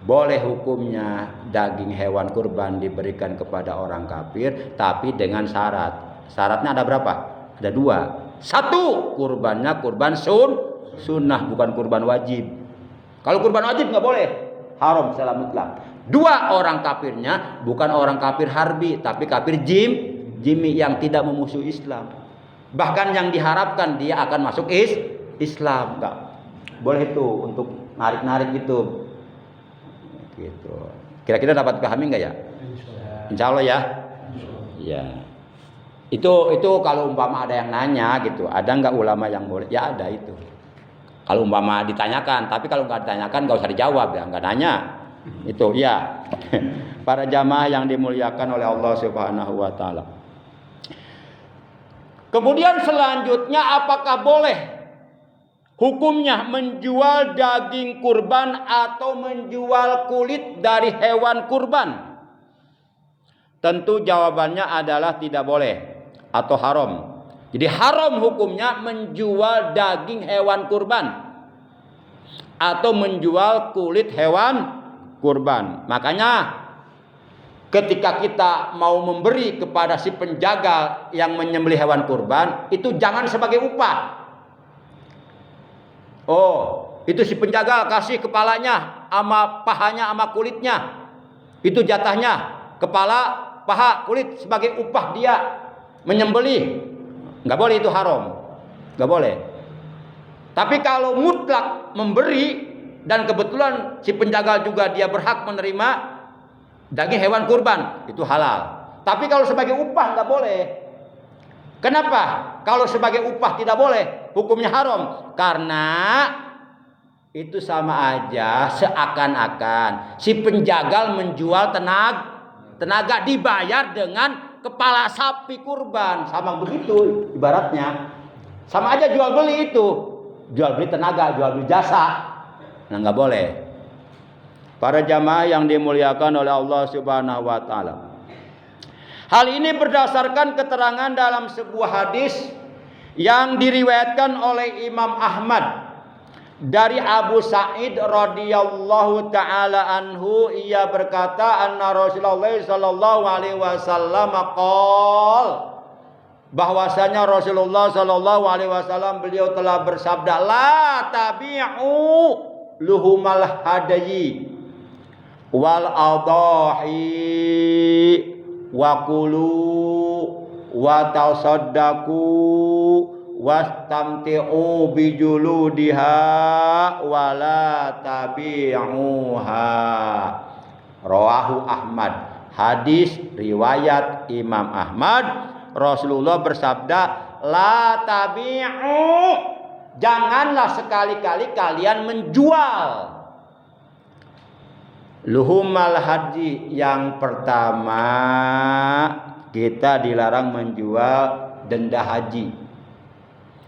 boleh hukumnya daging hewan kurban diberikan kepada orang kafir, tapi dengan syarat. Syaratnya ada berapa? Ada 2. 1, kurbannya kurban sunnah, bukan kurban wajib. Kalau kurban wajib nggak boleh, haram secara mutlak. 2, orang kafirnya bukan orang kafir harbi, tapi kafir jimi yang tidak memusuhi Islam. Bahkan yang diharapkan dia akan masuk Islam. Nggak boleh itu untuk narik-narik gitu. Gitu. Kira-kira dapat pahami nggak ya? Insya Allah ya. Ya. Itu kalau umpama ada yang nanya gitu, ada nggak ulama yang boleh? Ya ada itu. Kalau umpama ditanyakan, tapi kalau nggak ditanyakan nggak usah dijawab ya, nggak nanya. Itu ya. Para jamaah yang dimuliakan oleh Allah Subhanahu wa taala. Kemudian selanjutnya, apakah boleh hukumnya menjual daging kurban atau menjual kulit dari hewan kurban? Tentu jawabannya adalah tidak boleh atau haram. Jadi haram hukumnya menjual daging hewan kurban atau menjual kulit hewan kurban. Makanya ketika kita mau memberi kepada si penjaga yang menyembelih hewan kurban, itu jangan sebagai upah. Oh, itu si penjaga kasih kepalanya sama pahanya sama kulitnya. Itu jatahnya, kepala, paha, kulit sebagai upah dia menyembelih. Nggak boleh, itu haram. Nggak boleh. Tapi kalau mutlak memberi dan kebetulan si penjaga juga dia berhak menerima daging hewan kurban, itu halal. Tapi kalau sebagai upah nggak boleh. Kenapa? Kalau sebagai upah tidak boleh, hukumnya haram. Karena itu sama aja seakan-akan si penjagal menjual tenaga dibayar dengan kepala sapi kurban. Sama begitu ibaratnya. Sama aja jual beli itu. Jual beli tenaga, jual beli jasa. Nah, nggak boleh. Para jamaah yang dimuliakan oleh Allah Subhanahu wa taala. Hal ini berdasarkan keterangan dalam sebuah hadis yang diriwayatkan oleh Imam Ahmad dari Abu Sa'id radhiyallahu taala anhu, ia berkata, anna Rasulullah sallallahu alaihi wasallam qaal, bahwasanya Rasulullah sallallahu alaihi wasallam beliau telah bersabda, la tabi'u luhumal hadayi wal adahi wa kulu wa tasaddaqu wastamti'u bijuludiha wala tabi'uha. Rawahu Ahmad. Hadis riwayat Imam Ahmad. Rasulullah bersabda, la tabi'u, janganlah sekali-kali kalian menjual luhumal haji. Yang pertama, kita dilarang menjual denda haji.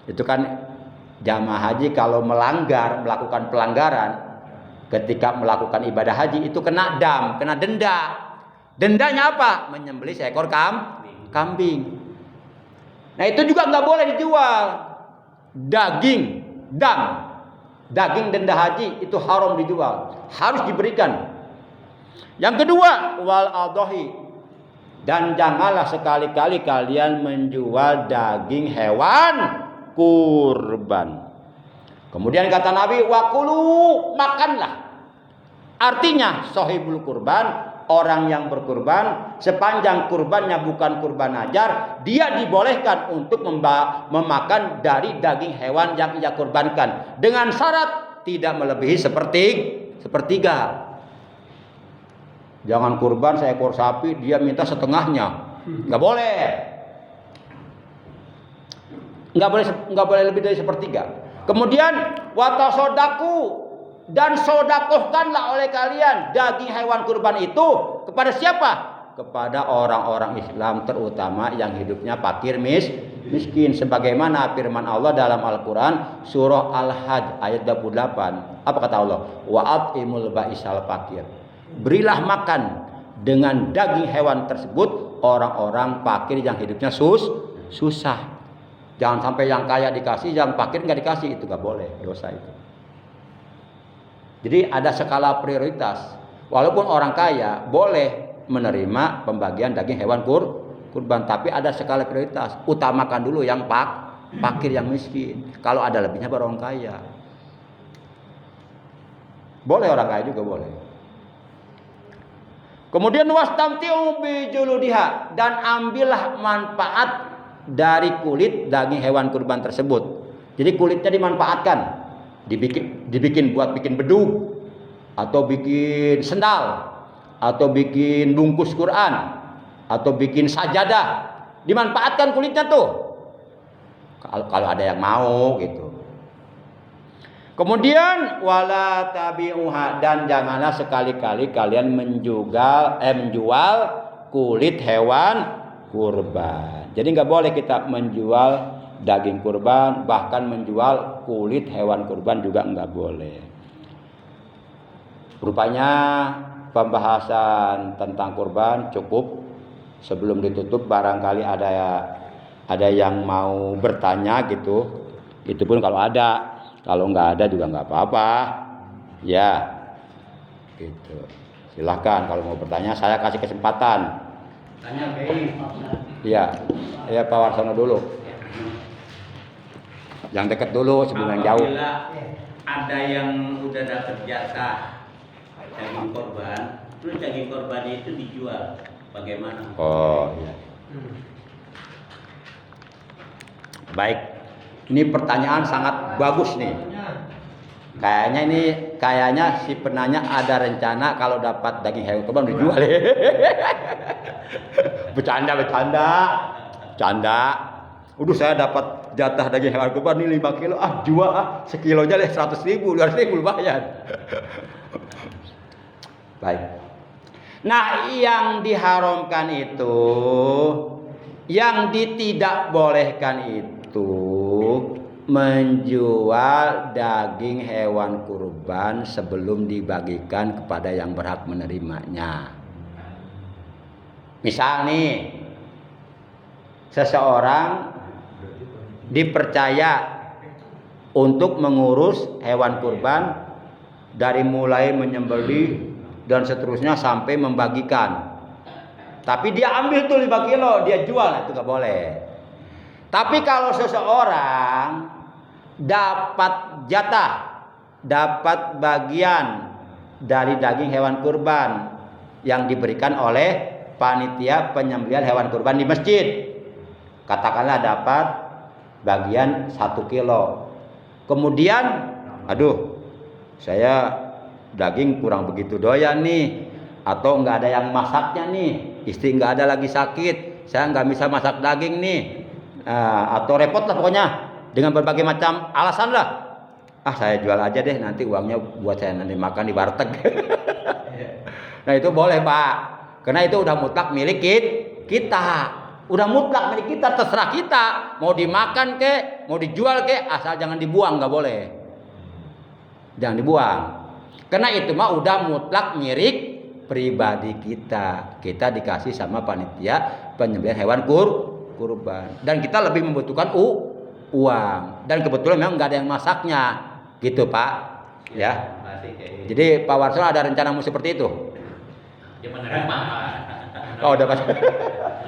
Itu kan jamaah haji kalau melakukan pelanggaran ketika melakukan ibadah haji, itu kena denda. Dendanya apa? Menyembelih seekor kambing. Nah, itu juga nggak boleh dijual. Daging denda haji itu haram dijual, harus diberikan. Yang kedua, wal adahi, dan janganlah sekali-kali kalian menjual daging hewan kurban. Kemudian kata Nabi, wakulu, makanlah. Artinya sahibul kurban, orang yang berkurban, sepanjang kurbannya bukan kurban ajar, dia dibolehkan untuk memakan dari daging hewan yang ia kurbankan, dengan syarat tidak melebihi sepertiga. Jangan kurban seekor sapi dia minta setengahnya. Nggak boleh. Nggak boleh lebih dari sepertiga. Kemudian watasodaku, dan sodakohkanlah oleh kalian daging hewan kurban itu kepada siapa? Kepada orang-orang Islam, terutama yang hidupnya fakir miskin, sebagaimana firman Allah dalam Al-Quran surah Al-Hajj ayat 28. Apa kata Allah? Wa'atimul ba'isal fakir, berilah makan dengan daging hewan tersebut orang-orang fakir yang hidupnya susah. Jangan sampai yang kaya dikasih, yang fakir nggak dikasih, itu nggak boleh, dosa itu. Jadi ada skala prioritas. Walaupun orang kaya boleh menerima pembagian daging hewan kurban, tapi ada skala prioritas. Utamakan dulu yang fakir, yang miskin. Kalau ada lebihnya baru orang kaya. Boleh orang kaya juga boleh. Kemudian wastamti'u bijuludiha, dan ambillah manfaat dari kulit daging hewan kurban tersebut. Jadi kulitnya dimanfaatkan, dibikin buat bikin beduk, atau bikin sendal, atau bikin bungkus Quran, atau bikin sajadah. Dimanfaatkan kulitnya tuh. Kalau ada yang mau gitu. Kemudian wala tabi'uha, dan janganlah sekali-kali kalian menjual kulit hewan kurban. Jadi nggak boleh kita menjual daging kurban, bahkan menjual kulit hewan kurban juga nggak boleh. Rupanya pembahasan tentang kurban cukup. Sebelum ditutup barangkali ada yang mau bertanya gitu. Itu pun kalau ada. Kalau nggak ada juga nggak apa-apa. Ya, gitu. Silahkan kalau mau bertanya, saya kasih kesempatan. Tanya Kiai. Iya, ya Pak Warsono dulu. Yang dekat dulu sebelum yang jauh. Apabila ada yang udah dapat jatah daging korban, terus daging korban itu dijual, bagaimana? Oh iya. Baik, ini pertanyaan sangat bagus nih. Kayaknya si penanya ada rencana kalau dapat daging hewan kurban dijual. Bercanda. Udah saya dapat jatah daging hewan kurban ini 5 kilo, jual sekilonya 100.000, 200.000 lumayan. Baik. Nah, yang diharamkan itu, yang ditidakbolehkan itu menjual daging hewan kurban sebelum dibagikan kepada yang berhak menerimanya. Misal nih, seseorang dipercaya untuk mengurus hewan kurban dari mulai menyembelih dan seterusnya sampai membagikan. Tapi dia ambil tuh 5 kilo, dia jual, itu gak boleh. Tapi kalau seseorang dapat jatah, dapat bagian dari daging hewan kurban yang diberikan oleh panitia penyembelihan hewan kurban di masjid, katakanlah dapat bagian 1 kilo. Kemudian, saya daging kurang begitu doyan nih, atau nggak ada yang masaknya nih, istri nggak ada lagi sakit, saya nggak bisa masak daging nih, atau repot lah pokoknya dengan berbagai macam alasan lah. Saya jual aja deh, nanti uangnya buat saya nanti makan di warteg. Nah itu boleh Pak, karena itu udah mutlak milik kita, udah mutlak milik kita, terserah kita mau dimakan ke, mau dijual ke, asal jangan dibuang, nggak boleh, jangan dibuang. Karena itu mah udah mutlak milik pribadi kita. Kita dikasih sama panitia penyembelihan hewan kurban. Dan kita lebih membutuhkan uang. Dan kebetulan memang nggak ada yang masaknya, gitu Pak. Ya. Jadi Pak Warsono ada rencana mau seperti itu? Dia menerima. Oh dapat.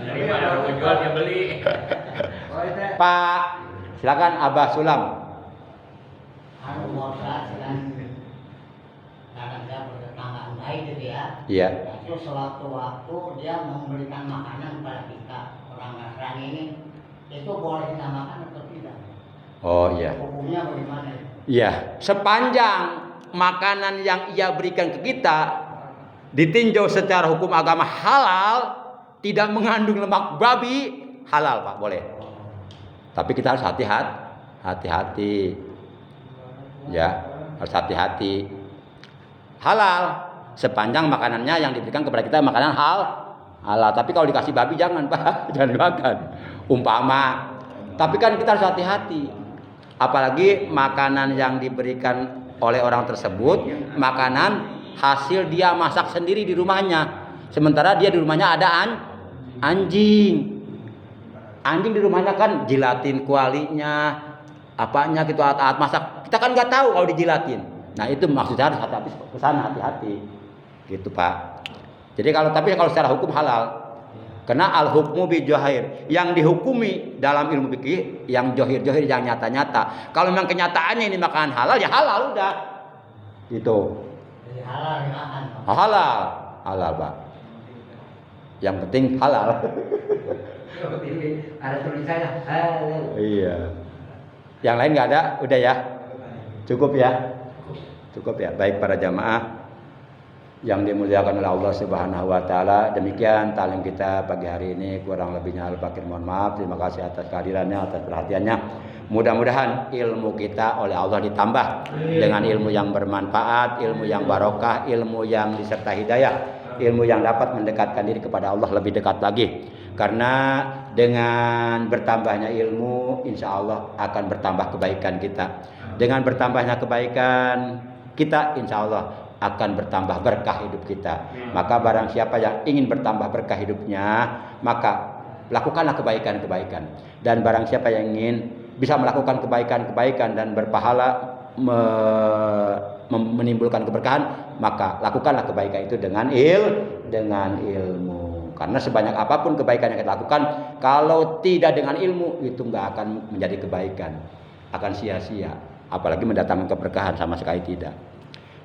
Menerima, baru menjual dia beli. Pak, silakan Abah Sulam. Kadang dia bertetanggaan baik gitu ya. Iya. Terus sewaktu-waktu dia memberikan makanan kepada kita, orang Nasrani ini, itu boleh kita makan atau tidak? Oh iya. Hukumnya bagaimana? Iya. Sepanjang makanan yang ia berikan ke kita ditinjau secara hukum agama halal, tidak mengandung lemak babi, halal Pak, boleh. Tapi kita harus hati-hati. Ya, harus hati-hati. Halal sepanjang makanannya yang diberikan kepada kita makanan halal. Tapi kalau dikasih babi jangan Pak, jangan dimakan. Umpama. Tapi kan kita harus hati-hati. Apalagi makanan yang diberikan oleh orang tersebut makanan hasil dia masak sendiri di rumahnya. Sementara dia di rumahnya ada anjing. Anjing di rumahnya kan jilatin kualinya, apanya gitu alat masak. Kita kan nggak tahu kalau dijilatin. Nah itu maksudnya harus hati-hati kesana, hati-hati, gitu Pak. Jadi kalau secara hukum halal, karena al hukmu bi johir, yang dihukumi dalam ilmu fikih yang johir yang nyata-nyata. Kalau memang kenyataannya ini makanan halal ya halal udah, gitu. Jadi halal dimakan. Halal Pak. Yang penting halal. Ada tulisannya halal. Iya. Yang lain nggak ada, udah ya. Cukup ya. Baik para jamaah yang dimuliakan oleh Allah Subhanahu wa taala. Demikian talim kita pagi hari ini, kurang lebihnya al-fakir mohon maaf. Terima kasih atas kehadirannya, atas perhatiannya. Mudah-mudahan ilmu kita oleh Allah ditambah dengan ilmu yang bermanfaat, ilmu yang barokah, ilmu yang disertai hidayah, ilmu yang dapat mendekatkan diri kepada Allah lebih dekat lagi. Karena dengan bertambahnya ilmu, insya Allah akan bertambah kebaikan kita. Dengan bertambahnya kebaikan kita, insya Allah akan bertambah berkah hidup kita. Maka barang siapa yang ingin bertambah berkah hidupnya, maka lakukanlah kebaikan-kebaikan. Dan barang siapa yang ingin bisa melakukan kebaikan-kebaikan dan berpahala menimbulkan keberkahan, maka lakukanlah kebaikan itu dengan ilmu. Karena sebanyak apapun kebaikan yang kita lakukan, kalau tidak dengan ilmu itu nggak akan menjadi kebaikan, akan sia-sia. Apalagi mendatangkan keberkahan, sama sekali tidak.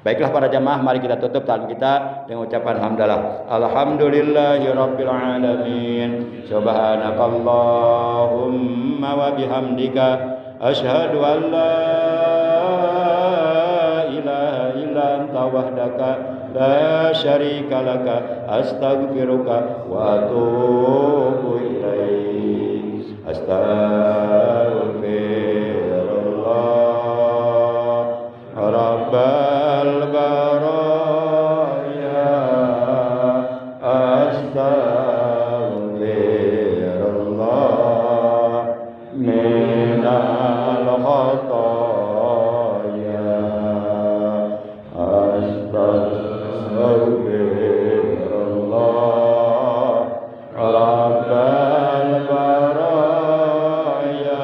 Baiklah para jamaah, mari kita tutup talim kita dengan ucapan hamdalah. Alhamdulillahirabbil alamin. Subhanakallahumma wa bihamdika asyhadu an la ilaha illa anta wahdaka la syarika laka astaghfiruka wa atubu ilaik. Astaghfirullah rabbal baraya astaghfirullah minal khataya astaghfirullah rabbal baraya